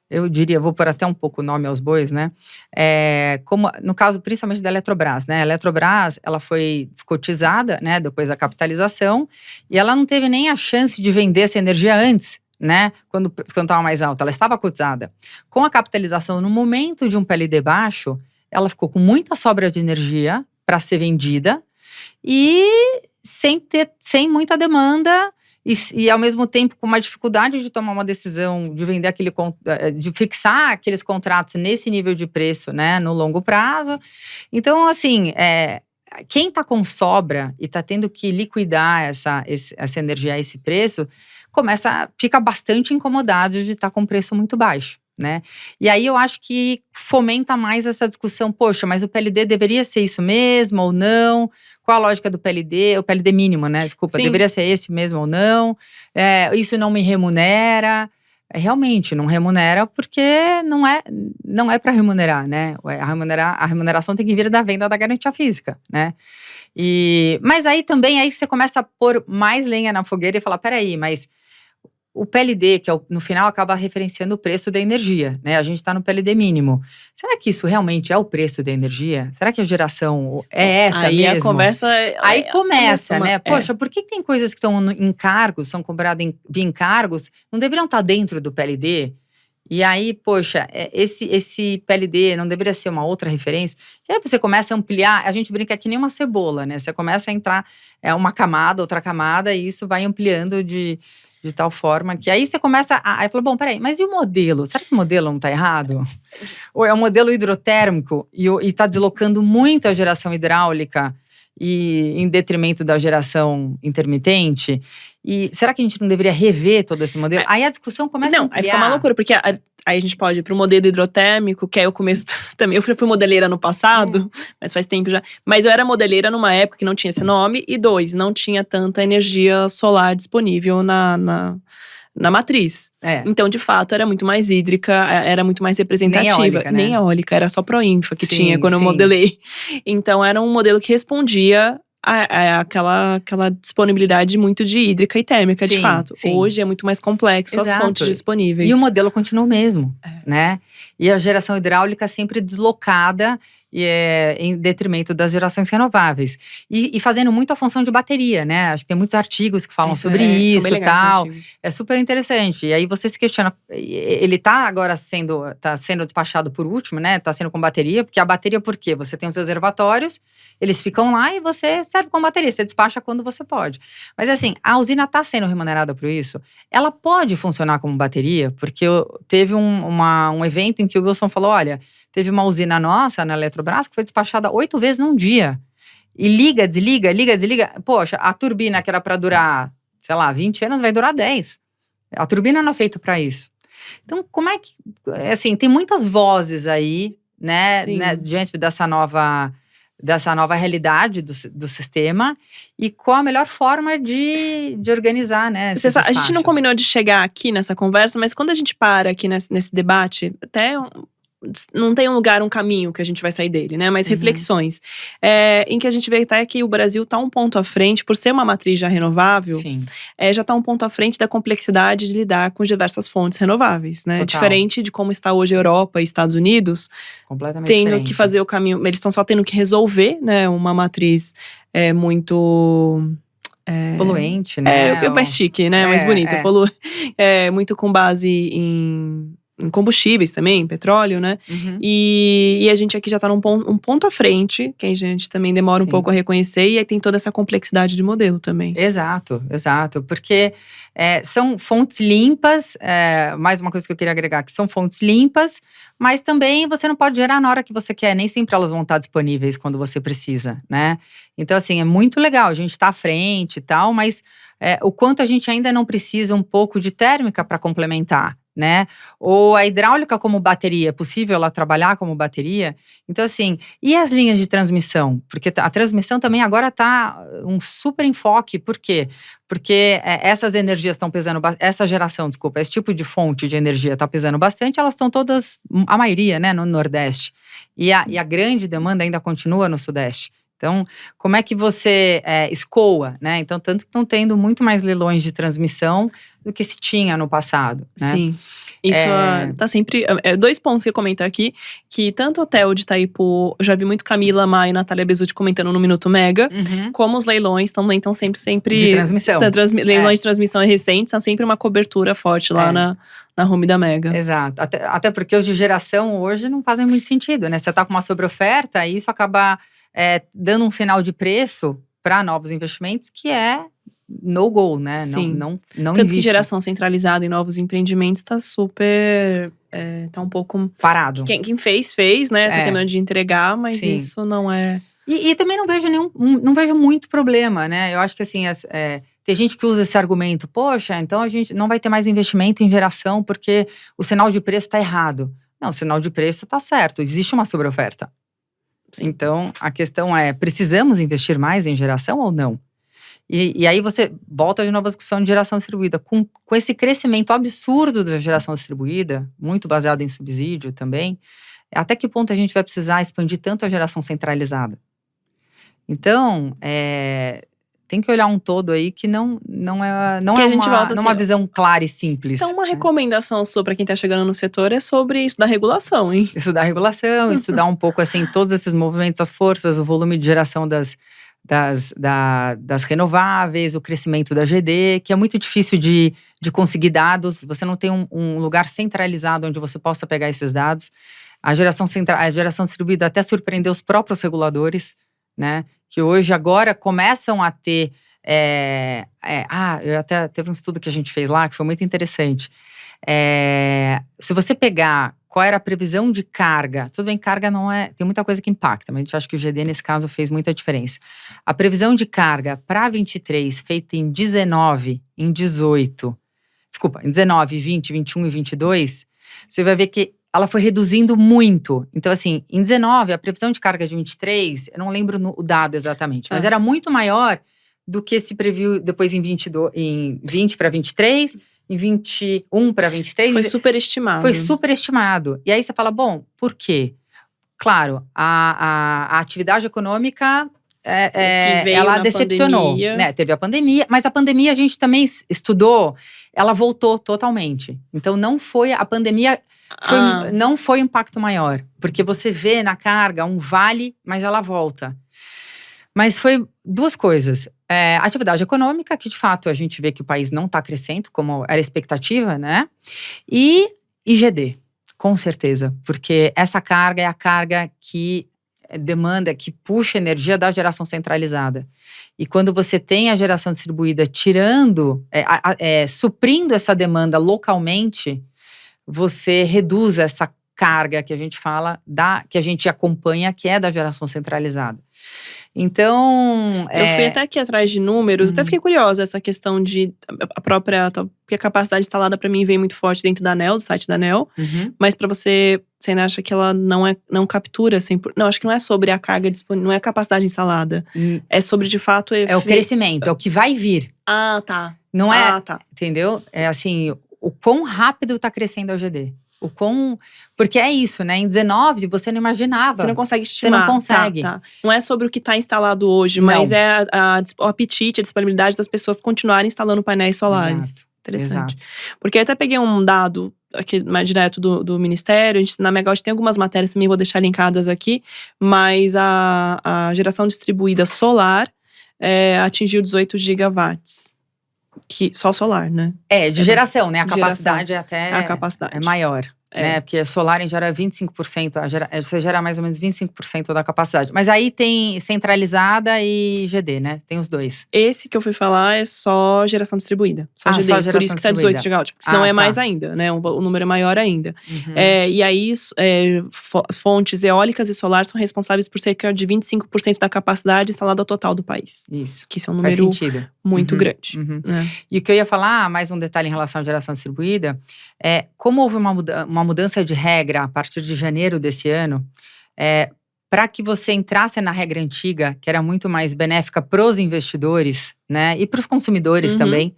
eu diria, vou pôr até um pouco o nome aos bois, né? Como no caso, principalmente da Eletrobras, né? A Eletrobras, ela foi descotizada, né? Depois da capitalização, e ela não teve nem a chance de vender essa energia antes, né? Quando estava mais alta, ela estava cotizada. Com a capitalização, no momento de um PLD baixo, ela ficou com muita sobra de energia para ser vendida e sem muita demanda. E ao mesmo tempo com uma dificuldade de tomar uma decisão de vender de fixar aqueles contratos nesse nível de preço, né, no longo prazo. Então, assim, quem está com sobra e está tendo que liquidar essa energia a esse preço, fica bastante incomodado de estar com preço muito baixo, né? E aí eu acho que fomenta mais essa discussão, poxa, mas o PLD deveria ser isso mesmo ou não? Qual a lógica do PLD? O PLD mínimo, né? Desculpa, deveria ser esse mesmo ou não? Isso não me remunera? Realmente, não remunera porque não é para remunerar, né? A remuneração tem que vir da venda da garantia física, né? Mas aí também, você começa a pôr mais lenha na fogueira e falar, peraí, mas o PLD, que no final acaba referenciando o preço da energia, né? A gente está no PLD mínimo. Será que isso realmente é o preço da energia? Será que a geração é essa mesmo? Aí a conversa… Aí começa, né? Poxa, por que tem coisas que estão em encargos, são cobradas via encargos, não deveriam estar dentro do PLD? E aí, poxa, esse PLD não deveria ser uma outra referência? E aí você começa a ampliar, a gente brinca que nem uma cebola, né? Você começa a entrar uma camada, outra camada, e isso vai ampliando de tal forma que aí você começa aí fala, bom, peraí, mas e o modelo? Será que o modelo não está errado? Ou é um modelo hidrotérmico e está deslocando muito a geração hidráulica e em detrimento da geração intermitente? E será que a gente não deveria rever todo esse modelo? Aí a discussão começa a ampliar. Aí fica uma loucura, porque aí a gente pode ir pro modelo hidrotérmico, que é o começo também. Eu fui modeleira no passado, mas faz tempo já. Mas eu era modeleira numa época que não tinha esse nome. E 2, não tinha tanta energia solar disponível na matriz. Então, de fato, era muito mais hídrica, era muito mais representativa. Nem eólica, né? Nem eólica, era só Proinfa que Sim, tinha quando eu modelei. Então, era um modelo que respondia aquela disponibilidade muito de hídrica e térmica, de fato. Hoje é muito mais complexo as fontes disponíveis. E o modelo continua o mesmo, né? E a geração hidráulica sempre deslocada em detrimento das gerações renováveis. E fazendo muito a função de bateria, né? Acho que tem muitos artigos que falam sobre isso e tal. É super interessante. E aí você se questiona, ele tá agora sendo despachado por último, né? Tá sendo com bateria, porque a bateria por quê? Você tem os reservatórios, eles ficam lá e você serve com bateria, você despacha quando você pode. Mas assim, a usina tá sendo remunerada por isso. Ela pode funcionar como bateria, porque teve um evento em que o Wilson falou, olha, teve uma usina nossa na Eletrobras que foi despachada 8 vezes num dia. E liga, desliga, liga, desliga. Poxa, a turbina que era para durar, sei lá, 20 anos, vai durar 10. A turbina não é feita para isso. Então, como é que… Assim, tem muitas vozes aí, né diante dessa nova realidade do sistema. E qual a melhor forma de organizar, né, esses despachos. A gente não combinou de chegar aqui nessa conversa, mas quando a gente para aqui nesse debate, até… não tem um lugar, um caminho que a gente vai sair dele, né? Mas reflexões. Em que a gente vê até que o Brasil está um ponto à frente, por ser uma matriz já renovável, já está um ponto à frente da complexidade de lidar com diversas fontes renováveis, né? Total. Diferente de como está hoje a Europa e Estados Unidos, completamente tendo diferente. que fazer o caminho, eles estão só tendo que resolver, né? Uma matriz muito… poluente, né? É mais chique, né? Mais bonito. Muito com base em combustíveis também, petróleo, né? E a gente aqui já tá um ponto à frente, que a gente também demora um pouco a reconhecer, e aí tem toda essa complexidade de modelo também. Exato, porque são fontes limpas, mais uma coisa que eu queria agregar, que são fontes limpas, mas também você não pode gerar na hora que você quer, nem sempre elas vão estar disponíveis quando você precisa, né? Então assim, é muito legal, a gente tá à frente e tal, mas o quanto a gente ainda não precisa um pouco de térmica para complementar, né? Ou a hidráulica como bateria, é possível ela trabalhar como bateria? Então assim, e as linhas de transmissão? Porque a transmissão também agora tá um super enfoque, por quê? Porque essas energias estão pesando, esse tipo de fonte de energia está pesando bastante, elas estão todas, a maioria, né, no Nordeste. E a grande demanda ainda continua no Sudeste. Então, como é que você escoa, né? Então, tanto que estão tendo muito mais leilões de transmissão do que se tinha no passado, né? Sim. Isso tá sempre… 2 pontos que eu comento aqui, que tanto o Theo de Itaipu, eu já vi muito Camila, Maia e Natália Bezutti comentando no Minuto Mega, como os leilões também estão sempre… De transmissão. Leilões de transmissão recentes, são sempre uma cobertura forte lá na home da Mega. Exato, até porque os de geração hoje não fazem muito sentido, né? Você tá com uma sobreoferta e isso acaba dando um sinal de preço para novos investimentos que no go, né? Sim. Não Tanto que geração centralizada em novos empreendimentos tá super… tá um pouco… parado. Quem fez, né? Tá terminando de entregar, mas isso não é… E também não vejo não vejo muito problema, né? Eu acho que assim, tem gente que usa esse argumento, poxa, então a gente não vai ter mais investimento em geração porque o sinal de preço tá errado. Não, o sinal de preço tá certo, existe uma sobreoferta. Então, a questão é, precisamos investir mais em geração ou não? E aí você volta de novo à discussão de geração distribuída. Com esse crescimento absurdo da geração distribuída, muito baseado em subsídio também, até que ponto a gente vai precisar expandir tanto a geração centralizada? Então, tem que olhar um todo aí que não é uma visão clara e simples. Então, uma recomendação sua para quem tá chegando no setor é sobre estudar regulação, hein? Estudar regulação, estudar um pouco assim, todos esses movimentos, as forças, o volume de geração das renováveis, o crescimento da GD, que é muito difícil de conseguir dados. Você não tem um lugar centralizado onde você possa pegar esses dados. A geração distribuída até surpreendeu os próprios reguladores, né? Que hoje, agora, começam a ter… teve um estudo que a gente fez lá, que foi muito interessante. Se você pegar qual era a previsão de carga, tudo bem, carga não é… Tem muita coisa que impacta, mas a gente acha que o GD, nesse caso, fez muita diferença. A previsão de carga para 23, feita em 19, em 18… Desculpa, em 19, 20, 21 e 22, você vai ver que ela foi reduzindo muito. Então, assim, em 19, a previsão de carga de 23, eu não lembro o dado exatamente, mas era muito maior do que se previu depois em 20 para 23 em 21 para 23. Foi superestimado. Foi superestimado. E aí você fala, bom, por quê? Claro, a atividade econômica, Que veio ela na decepcionou, pandemia. né? Teve a pandemia, mas a pandemia a gente também estudou, ela voltou totalmente. Então não foi, a pandemia não foi um impacto maior, porque você vê na carga um vale, mas ela volta. Mas foi duas coisas. A atividade econômica, que de fato a gente vê que o país não está crescendo, como era a expectativa, né? E IGD, com certeza. Porque essa carga é a carga que demanda, que puxa energia da geração centralizada. E quando você tem a geração distribuída tirando, suprindo essa demanda localmente, você reduz essa carga que a gente fala, que a gente acompanha, que é da geração centralizada. Então… Eu fui até aqui atrás de números, até fiquei curiosa essa questão de a própria… Porque a capacidade instalada para mim vem muito forte dentro da ANEEL, do site da ANEEL. Mas para você ainda acha que ela não captura 100%. Não, acho que não é sobre a carga disponível, não é a capacidade instalada. É sobre, de fato… É o crescimento, é o que vai vir. Ah, tá. Não é, tá. Entendeu? É assim, o quão rápido está crescendo a UGD. Porque é isso, né? Em 19, você não imaginava. Você não consegue estimar. Você não consegue. Tá. Não é sobre o que está instalado hoje, mas é o apetite, a disponibilidade das pessoas continuarem instalando painéis solares. Exato. Interessante. Exato. Porque eu até peguei um dado aqui mais direto do Ministério. Na Megawatt tem algumas matérias também, vou deixar linkadas aqui. Mas a geração distribuída solar atingiu 18 gigawatts. Só solar, né? De geração, né? A capacidade a capacidade é maior. Né? Porque solar gera 25%, você gera mais ou menos 25% da capacidade. Mas aí tem centralizada e GD, né? Tem os dois. Esse que eu fui falar é só geração distribuída. Só GD. Só geração por isso que tá 18 gigawatts. Porque senão é mais ainda, né? O número é maior ainda. E aí, fontes eólicas e solares são responsáveis por cerca de 25% da capacidade instalada total do país. Isso. Que isso é um número muito grande. E o que eu ia falar, mais um detalhe em relação à geração distribuída, como houve uma mudança de regra a partir de janeiro desse ano, para que você entrasse na regra antiga, que era muito mais benéfica para os investidores, né, e para os consumidores também,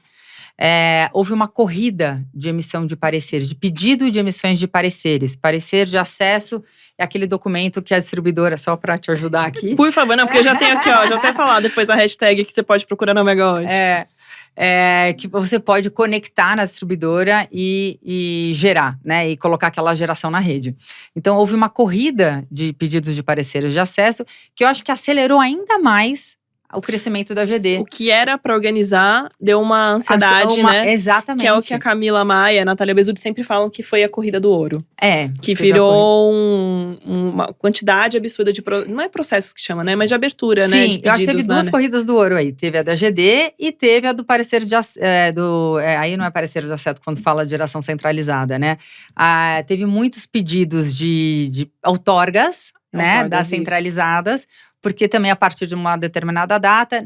houve uma corrida de emissão de pareceres, de pedido de emissões de pareceres. Parecer de acesso é aquele documento que a distribuidora, só para te ajudar aqui. Por favor, não, porque eu já tenho aqui, já até falar depois a hashtag que você pode procurar na Megawatt. Que você pode conectar na distribuidora e gerar, né? E colocar aquela geração na rede. Então, houve uma corrida de pedidos de pareceres de acesso que eu acho que acelerou ainda mais o crescimento da GD. O que era para organizar deu uma ansiedade, né? Exatamente. Que é o que a Camila Maia e a Natália Bezzutti sempre falam que foi a corrida do ouro. Que virou uma quantidade absurda de… Não é processos que chama, né? Mas de abertura, né? Sim, eu acho que teve duas corridas do ouro aí. Teve a da GD e teve a do parecer de aí não é parecer de acesso quando fala de geração centralizada, né? Teve muitos pedidos de outorgas, né? Das centralizadas. Porque também a partir de uma determinada data,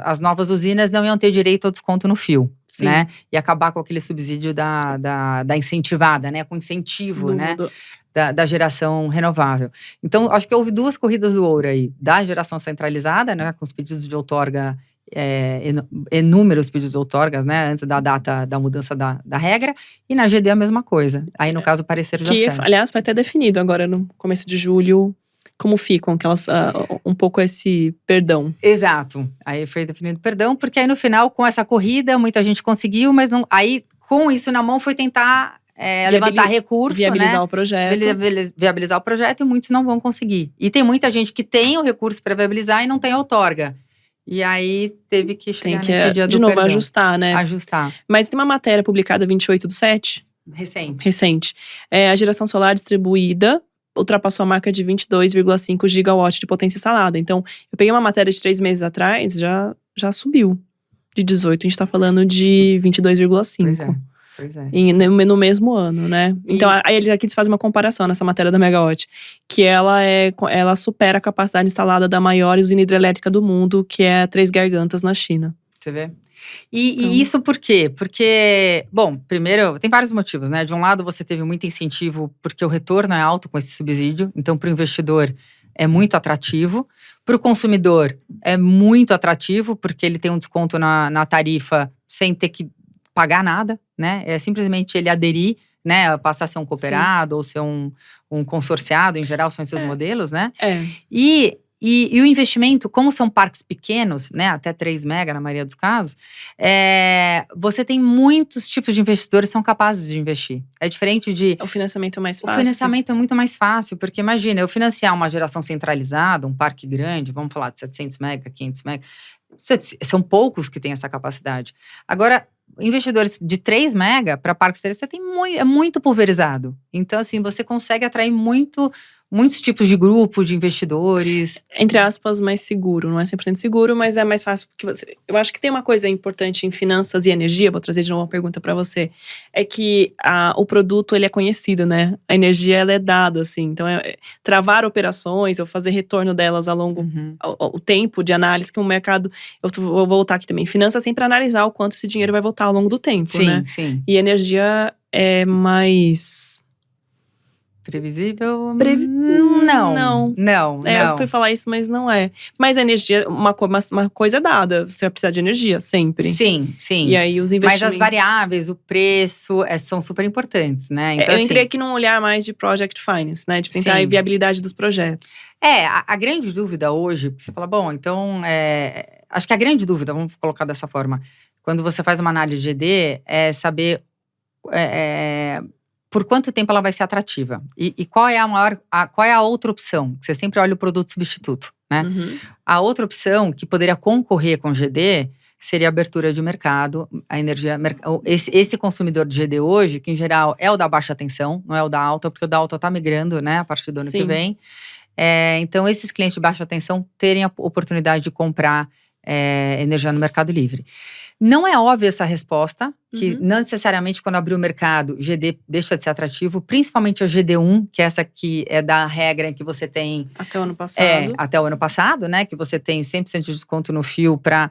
as novas usinas não iam ter direito ao desconto no fio, né? E acabar com aquele subsídio da incentivada, né? Com incentivo, né? Da geração renovável. Então, acho que houve duas corridas do ouro aí. Da geração centralizada, né? Com os pedidos de outorga, inúmeros pedidos de outorga, né? Antes da data da mudança da regra. E na GD a mesma coisa. Aí, no caso, parecer de acesso. Que, aliás, foi até definido agora no começo de julho… Como ficam um pouco esse perdão. Exato. Aí foi definido perdão, porque aí no final, com essa corrida, muita gente conseguiu, mas não. Aí, com isso na mão, foi tentar levantar recurso, viabilizar o projeto. Viabilizar o projeto, e muitos não vão conseguir. E tem muita gente que tem o recurso para viabilizar e não tem outorga. E aí teve que chegar nesse dia do de novo, perdão. ajustar, né? Ajustar. Mas tem uma matéria publicada 28/7. Recente. A geração solar distribuída ultrapassou a marca de 22,5 gigawatts de potência instalada. Então, eu peguei uma matéria de 3 meses atrás, já subiu. De 18, a gente tá falando de 22,5. Pois é. No mesmo ano, né? Então, aí eles fazem uma comparação nessa matéria da Megawatt. Que ela supera a capacidade instalada da maior usina hidrelétrica do mundo, que é a Três Gargantas, na China. Você vê? E isso por quê? Porque, bom, primeiro, tem vários motivos, né? De um lado, você teve muito incentivo, porque o retorno é alto com esse subsídio. Então, para o investidor, é muito atrativo. Para o consumidor, é muito atrativo, porque ele tem um desconto na tarifa, sem ter que pagar nada, né? É simplesmente ele aderir, né? Passar a ser um cooperado ou ser um consorciado, em geral, são esses modelos, né? E o investimento, como são parques pequenos, né, até 3 mega na maioria dos casos, você tem muitos tipos de investidores que são capazes de investir. É diferente de… O financiamento é mais fácil. O financiamento é muito mais fácil, porque imagina, eu financiar uma geração centralizada, um parque grande, vamos falar de 700 mega, 500 mega, são poucos que têm essa capacidade. Agora, investidores de 3 mega para parques você tem é muito pulverizado. Então, assim, você consegue atrair muitos tipos de grupo, de investidores. Entre aspas, mais seguro. Não é 100% seguro, mas é mais fácil. Porque eu acho que tem uma coisa importante em finanças e energia, vou trazer de novo uma pergunta para você, é que o produto, ele é conhecido, né? A energia, ela é dada, assim. Então, travar operações ou fazer retorno delas ao longo, o tempo de análise que o mercado… Eu vou voltar aqui também. Finanças sempre analisar o quanto esse dinheiro vai voltar ao longo do tempo, né? Sim. E energia é mais… Previsível? Não. Não. Eu fui falar isso, mas não é. Mas a energia, uma coisa é dada. Você vai precisar de energia, sempre. Sim. E aí os investimentos… Mas as variáveis, o preço, são super importantes, né? Então, eu entrei aqui num olhar mais de project finance, né? De pensar em viabilidade dos projetos. A grande dúvida hoje, você fala, bom, então… acho que a grande dúvida, vamos colocar dessa forma, quando você faz uma análise de GD, é saber… por quanto tempo ela vai ser atrativa. E qual é qual é a outra opção? Você sempre olha o produto substituto, né? A outra opção que poderia concorrer com GD seria a abertura de mercado, a energia… Esse consumidor de GD hoje, que em geral é o da baixa tensão, não é o da alta, porque o da alta está migrando, né? A partir do ano que vem. Então, esses clientes de baixa tensão terem a oportunidade de comprar energia no Mercado Livre. Não é óbvia essa resposta, que não necessariamente quando abrir o mercado, GD deixa de ser atrativo, principalmente a GD1, que é essa que é da regra em que você tem… Até o ano passado. Até o ano passado, né? Que você tem 100% de desconto no fio para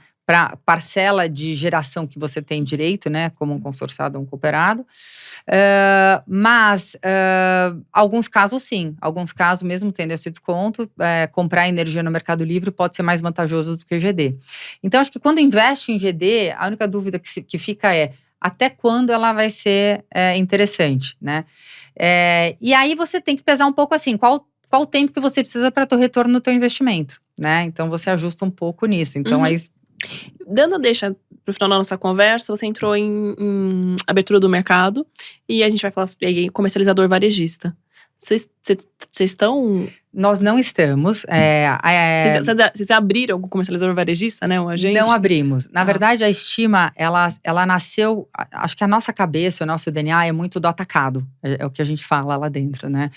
parcela de geração que você tem direito, né? Como um consorciado ou um cooperado. Mas alguns casos sim, alguns casos mesmo tendo esse desconto, comprar energia no Mercado Livre pode ser mais vantajoso do que o GD. Então acho que quando investe em GD, a única dúvida que fica é até quando ela vai ser interessante, né? E aí você tem que pesar um pouco assim, qual o tempo que você precisa para ter retorno no teu investimento, né? Então você ajusta um pouco nisso, então aí… Dando a deixa pro final da nossa conversa, você entrou em abertura do mercado e a gente vai falar sobre comercializador varejista. Vocês estão… Nós não estamos. Vocês abriram algum comercializador varejista, né? Um agente? Não abrimos. Na verdade, a Estima, ela nasceu… Acho que a nossa cabeça, o nosso DNA é muito do atacado. É o que a gente fala lá dentro, né?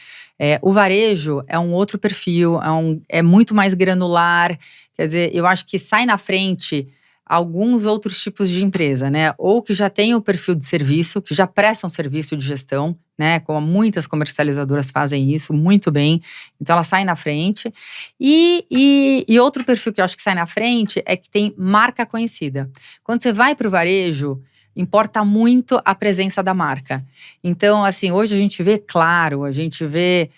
O varejo é um outro perfil, é muito mais granular. Quer dizer, eu acho que sai na frente alguns outros tipos de empresa, né? Ou que já tem o perfil de serviço, que já prestam serviço de gestão, né? Como muitas comercializadoras fazem isso muito bem. Então, elas saem na frente. E outro perfil que eu acho que sai na frente é que tem marca conhecida. Quando você vai para o varejo, importa muito a presença da marca. Então, assim, hoje a gente vê Claro, a gente vê…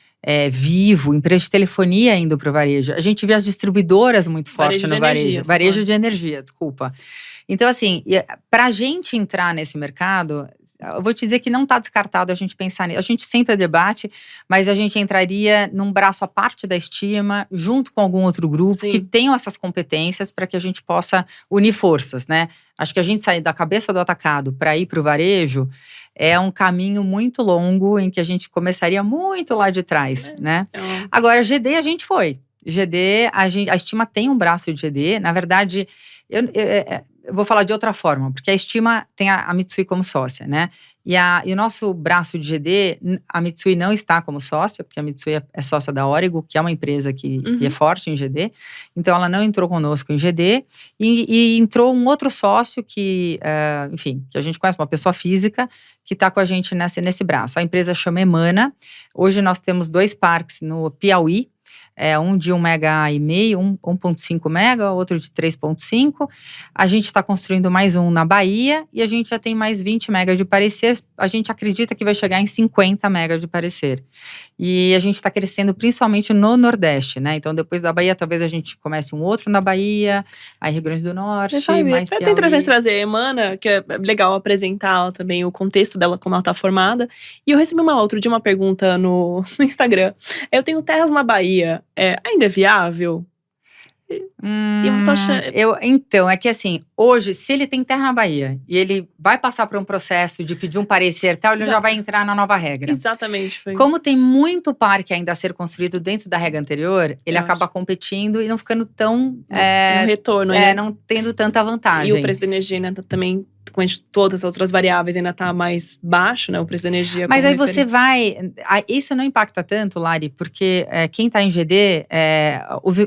Vivo, empresa de telefonia indo para o varejo. A gente vê as distribuidoras muito forte no varejo. Varejo de energia, desculpa. Então, assim, para a gente entrar nesse mercado, eu vou te dizer que não está descartado a gente pensar nisso. A gente sempre debate, mas a gente entraria num braço à parte da Estima, junto com algum outro grupo que tenham essas competências para que a gente possa unir forças, né? Acho que a gente sair da cabeça do atacado para ir para o varejo é um caminho muito longo em que a gente começaria muito lá de trás, né? Agora, GD a gente foi. GD, a Estima tem um braço de GD. Na verdade, eu vou falar de outra forma, porque a Estima tem a Mitsui como sócia, né? E o nosso braço de GD, a Mitsui não está como sócia, porque a Mitsui é sócia da Origo, que é uma empresa que é forte em GD. Então, ela não entrou conosco em GD. E entrou um outro sócio que, enfim, que a gente conhece, uma pessoa física, que está com a gente nesse braço. A empresa chama Emana. Hoje nós temos 2 parques no Piauí. um de 1,5 mega, 1,5 mega, outro de 3,5. A gente está construindo mais um na Bahia e a gente já tem mais 20 mega de parecer. A gente acredita que vai chegar em 50 mega de parecer. E a gente está crescendo principalmente no Nordeste, né? Então, depois da Bahia, talvez a gente comece um outro na Bahia, aí Rio Grande do Norte, mais Você tem Piauí. interessante trazer a Emana, que é legal apresentá-la também, o contexto dela, como ela está formada. E eu recebi uma outra de uma pergunta no Instagram. Eu tenho terras na Bahia, ainda é viável? Eu tô achando… Então, é que assim, hoje, se ele tem terra na Bahia e ele vai passar por um processo de pedir um parecer e tal, ele já vai entrar na nova regra. Exatamente. Como tem muito parque ainda a ser construído dentro da regra anterior, ele acaba competindo e não ficando tão… no retorno. não tendo tanta vantagem. E o preço da energia ainda também, com todas as outras variáveis, ainda tá mais baixo, né? O preço da energia. Mas aí você vai… Isso não impacta tanto, Lari, porque quem tá em GD,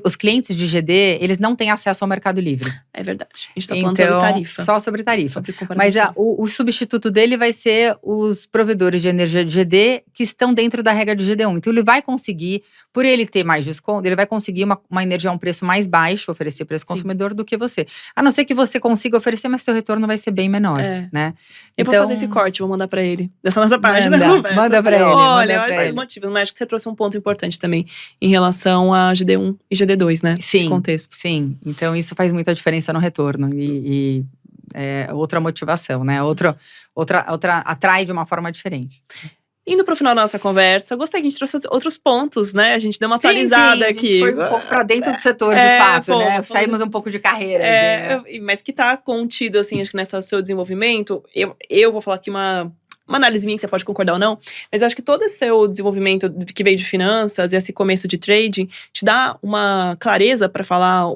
os clientes de GD, eles não têm acesso ao Mercado Livre. É verdade. A gente tá falando sobre tarifa. Só sobre tarifa. Sobre Mas o substituto dele vai ser os provedores de energia de GD que estão dentro da regra de GD1. Então ele vai conseguir, por ele ter mais desconto, ele vai conseguir uma energia a um preço mais baixo, oferecer para esse consumidor do que você. A não ser que você consiga oferecer, mas seu retorno vai ser bem menor, né? Eu vou fazer esse corte, vou mandar pra ele. Dessa nossa página. Manda pra ele. Olha, os motivos. Mas acho que você trouxe um ponto importante também em relação a GD1 e GD2, né? Sim, esse contexto. Sim. Então isso faz muita diferença no retorno. E outra motivação, né? Outra atrai de uma forma diferente. Indo pro final da nossa conversa, eu gostei que a gente trouxe outros pontos, né? A gente deu uma atualizada aqui. Foi um pouco para dentro do setor, de fato, né? Saímos um pouco de carreira. Mas que tá contido, assim, acho que nesse seu desenvolvimento. Eu vou falar aqui uma análise minha, que você pode concordar ou não, mas eu acho que todo esse seu desenvolvimento que veio de finanças e esse começo de trading te dá uma clareza para falar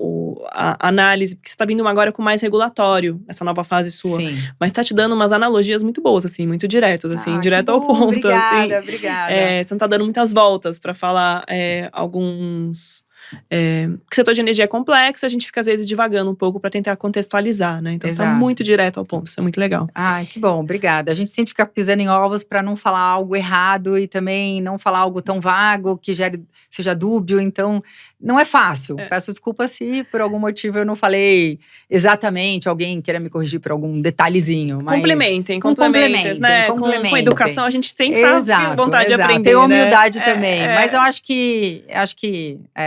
a análise, porque você tá vindo agora com mais regulatório, essa nova fase sua. Sim. Mas tá te dando umas analogias muito boas, assim, muito diretas, assim, direto ao ponto. Obrigada, assim. Obrigada. Você não tá dando muitas voltas para falar alguns… o setor de energia é complexo, a gente fica às vezes divagando um pouco para tentar contextualizar, né? Então você tá muito direto ao ponto, isso é muito legal. Ai, que bom, obrigada. A gente sempre fica pisando em ovos para não falar algo errado e também não falar algo tão vago que seja dúbio, então não é fácil. Peço desculpa se por algum motivo eu não falei exatamente, alguém queira me corrigir por algum detalhezinho. Mas complementem, né? Com educação a gente sempre tá com vontade de aprender, tem humildade também, mas eu acho que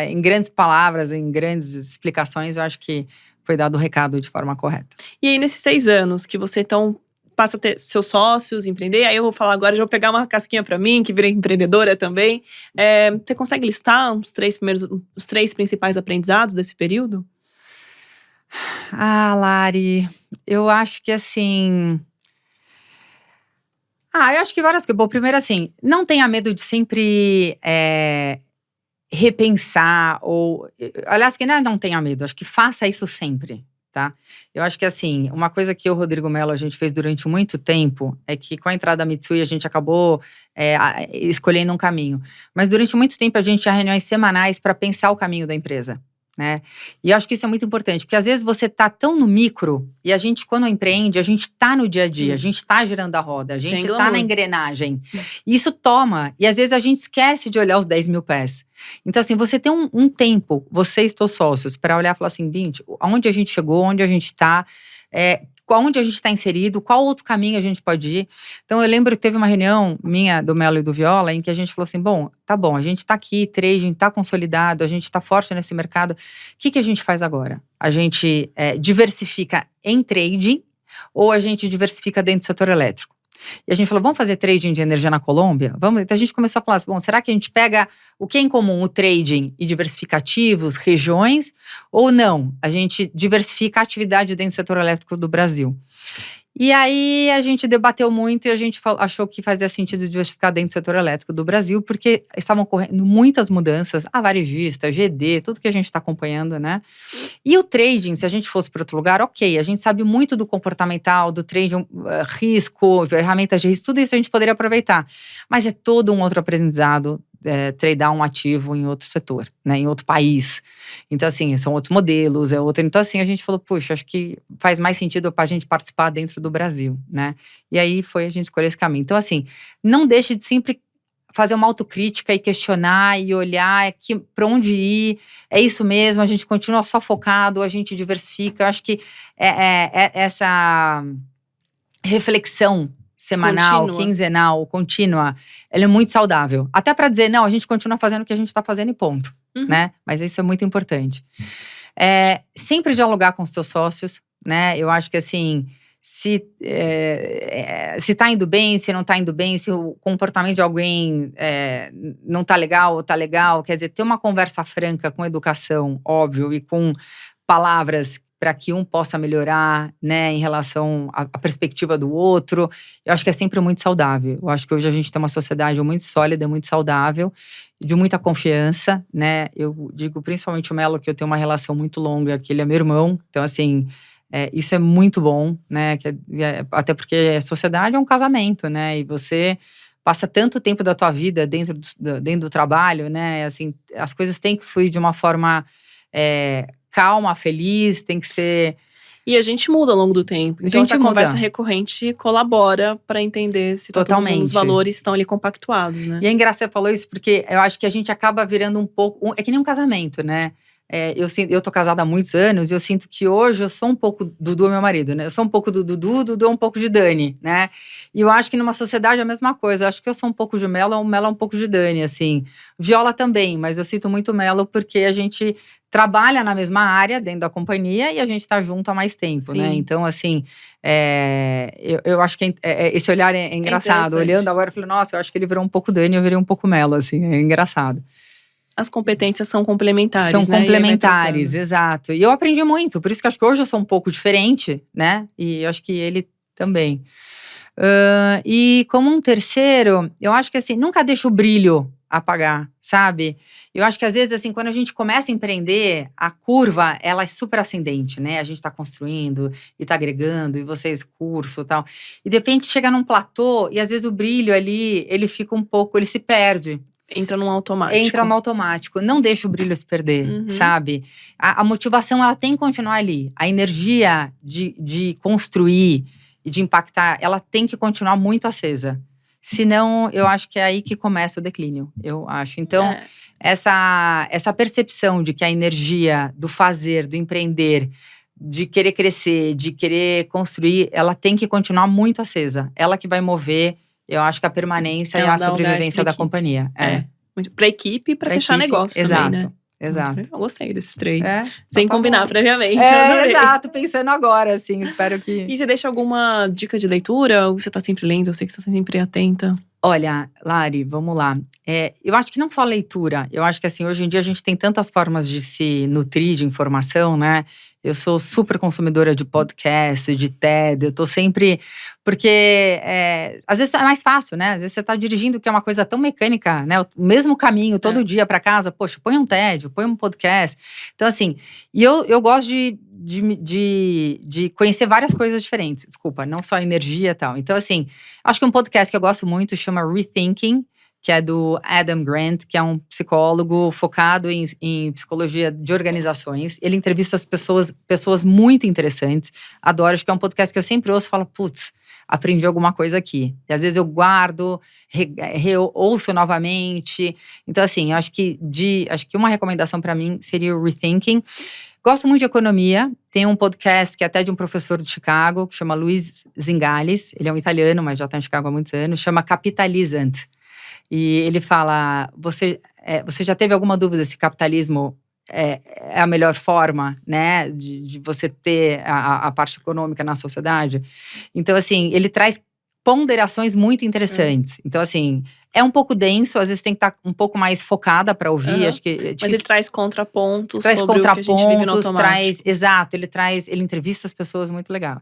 em grandes palavras, em grandes explicações, eu acho que foi dado o recado de forma correta. E aí, nesses 6 anos que você então passa a ter seus sócios, empreender, aí eu vou falar agora, já vou pegar uma casquinha pra mim, que virei empreendedora também. Você consegue listar os 3 principais aprendizados desse período? Lari, eu acho que assim… eu acho que várias coisas. Bom, primeiro assim, não tenha medo de sempre… repensar aliás, que não tenha medo, acho que faça isso sempre, tá? Eu acho que assim, uma coisa que eu e o Rodrigo Mello a gente fez durante muito tempo é que com a entrada da Mitsui a gente acabou escolhendo um caminho, mas durante muito tempo a gente tinha reuniões semanais para pensar o caminho da empresa, né? E eu acho que isso é muito importante, porque às vezes você tá tão no micro e a gente, quando empreende, a gente tá no dia a dia, a gente tá girando a roda, a gente tá na engrenagem. E isso toma, e às vezes a gente esquece de olhar os 10 mil pés. Então assim, você tem um tempo, você e seus sócios, para olhar e falar assim, Bint, aonde a gente chegou, onde a gente tá, onde a gente está inserido, qual outro caminho a gente pode ir. Então eu lembro que teve uma reunião minha, do Melo e do Viola, em que a gente falou assim, tá bom, a gente está aqui, trading, está consolidado, a gente está forte nesse mercado, o que a gente faz agora? A gente diversifica em trading ou a gente diversifica dentro do setor elétrico? E a gente falou, vamos fazer trading de energia na Colômbia? Vamos. Então a gente começou a falar assim, será que a gente pega o que é em comum, o trading e diversifica ativos, regiões, ou não? A gente diversifica a atividade dentro do setor elétrico do Brasil. E aí a gente debateu muito e a gente achou que fazia sentido diversificar dentro do setor elétrico do Brasil, porque estavam ocorrendo muitas mudanças, a varejista, GD, tudo que a gente está acompanhando, né? E o trading, se a gente fosse para outro lugar, ok, a gente sabe muito do comportamental, do trading, risco, ferramentas de risco, tudo isso a gente poderia aproveitar. Mas é todo um outro aprendizado, tradear um ativo em outro setor, né, em outro país. Então, assim, são outros modelos, Então, assim, a gente falou, puxa, acho que faz mais sentido para a gente participar dentro do Brasil, né? E aí a gente escolheu esse caminho. Então, assim, não deixe de sempre fazer uma autocrítica e questionar e olhar para onde ir, é isso mesmo, a gente continua só focado, a gente diversifica. Eu acho que essa reflexão semanal, quinzenal, contínua, ela é muito saudável. Até para dizer, não, a gente continua fazendo o que a gente está fazendo e ponto, né? Mas isso é muito importante. Sempre dialogar com os teus sócios, né? Eu acho que assim, se tá indo bem, se não tá indo bem, se o comportamento de alguém não tá legal ou tá legal, quer dizer, ter uma conversa franca com educação, óbvio, e com palavras para que um possa melhorar, né, em relação à perspectiva do outro. Eu acho que é sempre muito saudável. Eu acho que hoje a gente tem uma sociedade muito sólida, muito saudável, de muita confiança, né? Eu digo principalmente o Melo, que eu tenho uma relação muito longa, que ele é meu irmão. Então, assim, isso é muito bom, né? Até porque a sociedade é um casamento, né? E você passa tanto tempo da tua vida dentro do trabalho, né? Assim, as coisas têm que fluir de uma forma calma, feliz, tem que ser… E a gente muda ao longo do tempo. Então essa conversa recorrente colabora para entender se todo mundo, os valores estão ali compactuados, né? E é engraçado você falou isso, porque eu acho que a gente acaba virando um pouco… É que nem um casamento, né? Eu tô casada há muitos anos e eu sinto que hoje eu sou um pouco Dudu, meu marido, né? Eu sou um pouco do Dudu é um pouco de Dani, né? E eu acho que numa sociedade é a mesma coisa. Eu acho que eu sou um pouco de Melo, o Melo é um pouco de Dani, assim. Viola também, mas eu sinto muito Melo porque a gente trabalha na mesma área dentro da companhia e a gente tá junto há mais tempo, né? Então, assim, eu acho que esse olhar é engraçado. Olhando agora, eu falei, nossa, eu acho que ele virou um pouco Dani, eu virei um pouco Melo, assim, é engraçado. As competências são complementares, São né? complementares, exato. E eu aprendi muito, por isso que eu acho que hoje eu sou um pouco diferente, né? E eu acho que ele também. E como um terceiro, eu acho que assim, nunca deixa o brilho apagar, sabe? Eu acho que às vezes, assim, quando a gente começa a empreender, a curva, ela é super ascendente, né? A gente tá construindo e tá agregando, e vocês curso e tal. E de repente chega num platô, e às vezes o brilho ali, ele fica um pouco, ele se perde. Entra no automático. Não deixa o brilho se perder, sabe? A motivação, ela tem que continuar ali. A energia de construir e de impactar, ela tem que continuar muito acesa. Senão, eu acho que é aí que começa o declínio, eu acho. Então, essa percepção de que a energia do fazer, do empreender, de querer crescer, de querer construir, ela tem que continuar muito acesa. Ela que vai mover… Eu acho que a permanência e a sobrevivência da companhia. Pra equipe e pra fechar negócio também, né? Exato. Eu gostei desses três. Sem combinar previamente. Exato, pensando agora, assim, espero que… E você deixa alguma dica de leitura? Ou você tá sempre lendo? Eu sei que você tá sempre atenta. Olha, Lari, vamos lá. Eu acho que não só leitura. Eu acho que, assim, hoje em dia a gente tem tantas formas de se nutrir de informação, né? Eu sou super consumidora de podcast, de TED. Eu tô sempre… Porque, às vezes é mais fácil, né? Às vezes você tá dirigindo, que é uma coisa tão mecânica, né? O mesmo caminho todo dia para casa. Poxa, põe um TED, põe um podcast. Então, assim… E eu gosto de conhecer várias coisas diferentes. Desculpa, não só energia e tal. Então, assim, acho que um podcast que eu gosto muito chama Rethinking, que é do Adam Grant, que é um psicólogo focado em psicologia de organizações. Ele entrevista as pessoas muito interessantes. Adoro, acho que é um podcast que eu sempre ouço e falo, putz, aprendi alguma coisa aqui. E às vezes eu guardo, ouço novamente. Então, assim, acho que uma recomendação para mim seria o Rethinking. Gosto muito de economia. Tem um podcast que é até de um professor de Chicago, que chama Luiz Zingales. Ele é um italiano, mas já está em Chicago há muitos anos. Chama Capitalizant. E ele fala, você já teve alguma dúvida se capitalismo é a melhor forma, né, de você ter a parte econômica na sociedade? Então, assim, ele traz ponderações muito interessantes. Então, assim, é um pouco denso, às vezes tem que estar um pouco mais focada para ouvir. Acho que é difícil. Mas ele traz contrapontos sobre o que a gente vive no automático. Exato, ele entrevista as pessoas, muito legal.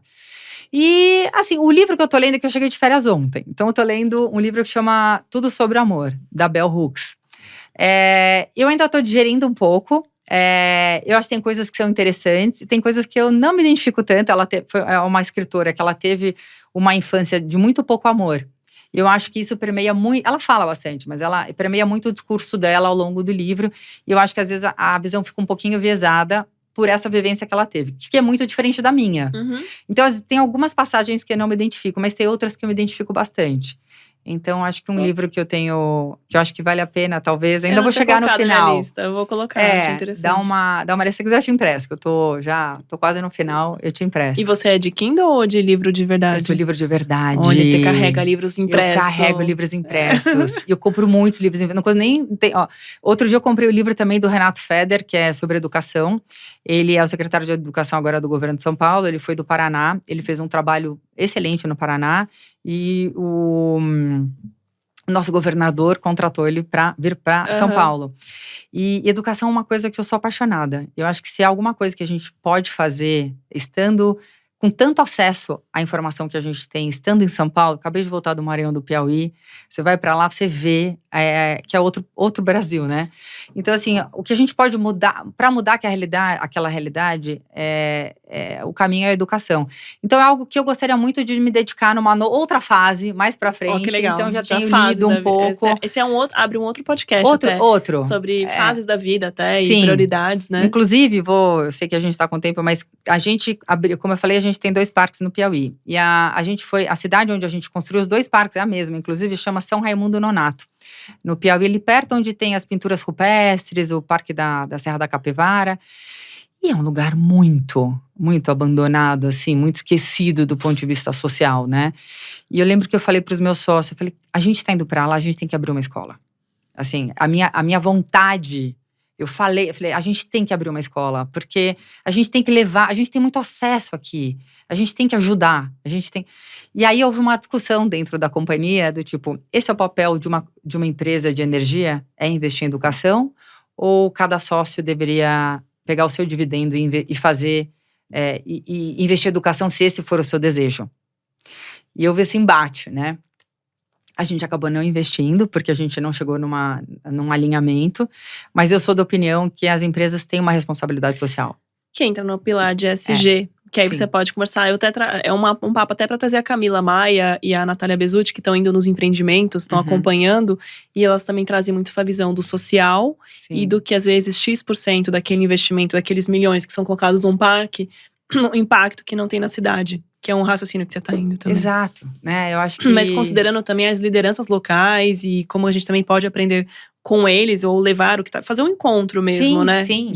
E, assim, o livro que eu tô lendo é que eu cheguei de férias ontem. Então, eu tô lendo um livro que chama Tudo Sobre Amor, da Bell Hooks. Eu ainda tô digerindo um pouco. Eu acho que tem coisas que são interessantes e tem coisas que eu não me identifico tanto. É uma escritora que ela teve uma infância de muito pouco amor. E eu acho que isso permeia muito… Ela fala bastante, mas ela permeia muito o discurso dela ao longo do livro. E eu acho que, às vezes, a visão fica um pouquinho viesada por essa vivência que ela teve, que é muito diferente da minha. Então, tem algumas passagens que eu não me identifico, mas tem outras que eu me identifico bastante. Então, acho que um livro que eu tenho, que eu acho que vale a pena, talvez. Ainda Eu vou não tinha chegar no colocado na final. lista, eu vou colocar, achei interessante. Dá uma olhada, se quiser eu te empresto, que eu tô quase no final, eu te empresto. E você é de Kindle ou de livro de verdade? Eu sou livro de verdade. Olha, você carrega livros impressos. Eu carrego livros impressos. E eu compro muitos livros impressos. Não coisa nem tem, outro dia eu comprei o livro também do Renato Feder, que é sobre educação. Ele é o secretário de Educação agora do governo de São Paulo. Ele foi do Paraná. Ele fez um trabalho excelente no Paraná. E o nosso governador contratou ele para vir para São Paulo. E educação é uma coisa que eu sou apaixonada. Eu acho que se há alguma coisa que a gente pode fazer, estando com tanto acesso à informação que a gente tem, estando em São Paulo, acabei de voltar do Maranhão, do Piauí, você vai para lá, você vê que é outro Brasil, né? Então, assim, o que a gente pode mudar, para mudar aquela realidade, o caminho é a educação. Então, é algo que eu gostaria muito de me dedicar numa outra fase, mais para frente. Que legal. Então, já tenho lido um pouco. Esse é um outro, abre um outro podcast Outro. Sobre fases da vida até, Sim. E prioridades, né? Inclusive, eu sei que a gente está com tempo, mas a gente abriu, como eu falei, a gente tem 2 parques no Piauí. E a cidade onde a gente construiu os 2 parques é a mesma, inclusive chama São Raimundo Nonato. No Piauí, ali perto onde tem as pinturas rupestres, o Parque da Serra da Capivara. E é um lugar muito, muito abandonado, assim, muito esquecido do ponto de vista social, né? E eu lembro que eu falei para os meus sócios, eu falei, a gente está indo para lá, a gente tem que abrir uma escola. Assim, a minha vontade, eu falei, a gente tem que abrir uma escola, porque a gente tem que levar, a gente tem muito acesso aqui, a gente tem que ajudar, E aí houve uma discussão dentro da companhia do tipo, esse é o papel de uma empresa de energia, é investir em educação, ou cada sócio deveria pegar o seu dividendo e fazer, e investir em educação se esse for o seu desejo. E houve esse embate, né? A gente acabou não investindo, porque a gente não chegou num alinhamento. Mas eu sou da opinião que as empresas têm uma responsabilidade social. Que entra no pilar de ESG. Que aí você pode conversar. Um papo até para trazer a Camila Maia e a Natália Bezutti, que estão indo nos empreendimentos, estão acompanhando. E elas também trazem muito essa visão do social. Sim. E do que, às vezes, X% daquele investimento, daqueles milhões que são colocados num parque, o impacto que não tem na cidade. Que é um raciocínio que você está indo também. Exato, né? Eu acho que… Mas considerando também as lideranças locais e como a gente também pode aprender com eles ou levar o que tá… Fazer um encontro mesmo, né? Sim.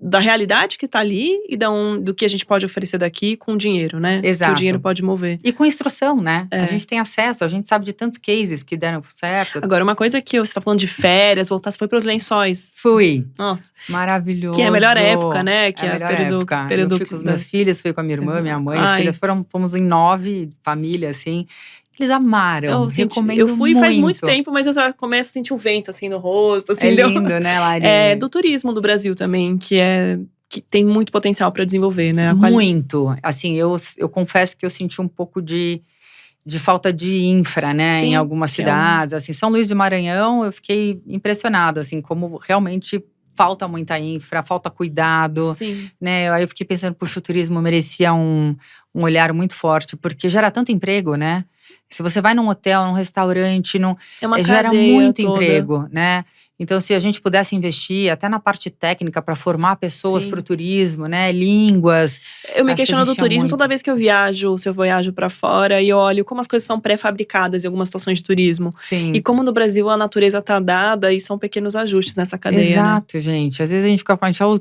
Da realidade que está ali e do que a gente pode oferecer daqui com dinheiro, né? Exato. Que o dinheiro pode mover. E com instrução, né? A gente tem acesso, a gente sabe de tantos cases que deram certo. Agora, uma coisa que você tá falando de férias, voltar, você foi para os Lençóis. Fui. Nossa. Maravilhoso. Que é a melhor época, né? Que é a melhor época. Eu fui com os meus filhos, fui com a minha irmã, minha mãe. As filhas fomos em 9 famílias, assim. Eles amaram, recomendo Eu fui muito. Faz muito tempo, mas eu já começo a sentir o vento, assim, no rosto. Assim, lindo, né, Lari? Do turismo do Brasil também, que tem muito potencial para desenvolver, né? Muito. Assim, eu confesso que eu senti um pouco de falta de infra, né? Sim, em algumas cidades. Assim, São Luís de Maranhão, eu fiquei impressionada, assim, como realmente falta muita infra, falta cuidado. Sim. Né? Aí eu fiquei pensando, puxa, o turismo merecia um olhar muito forte, porque gera tanto emprego, né? Se você vai num hotel, num restaurante, gera muito emprego, né? Então, se a gente pudesse investir até na parte técnica para formar pessoas para o turismo, né? Línguas. Eu me questiono do turismo toda vez que eu viajo, se eu viajo para fora e olho como as coisas são pré-fabricadas em algumas situações de turismo. Sim. E como no Brasil a natureza tá dada e são pequenos ajustes nessa cadeia. Exato, né? Gente. Às vezes a gente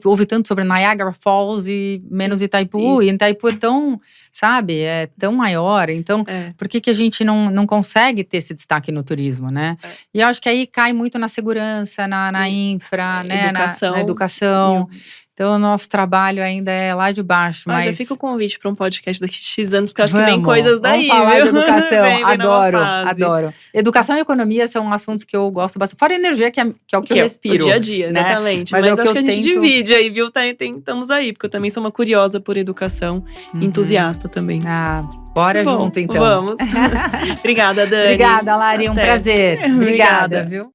ouve tanto sobre Niagara Falls e menos Itaipu. E Itaipu é tão, sabe, é tão maior. Então, por que a gente não consegue ter esse destaque no turismo, né? E eu acho que aí cai muito na segurança, na infra, né? Na educação. Então, o nosso trabalho ainda é lá de baixo. Mas já fica o convite para um podcast daqui a X anos, porque eu acho que vem coisas daí, vamos falar viu? de educação. vem Adoro. Educação e economia são assuntos que eu gosto bastante. Fora energia, que é o que eu respiro. O dia a dia, exatamente. Né? Mas acho que a gente divide aí, viu? Estamos aí, porque eu também sou uma curiosa por educação, entusiasta também. Bora junto, então. Vamos. Obrigada, Dani. Obrigada, Lari. Um prazer. Obrigada, viu?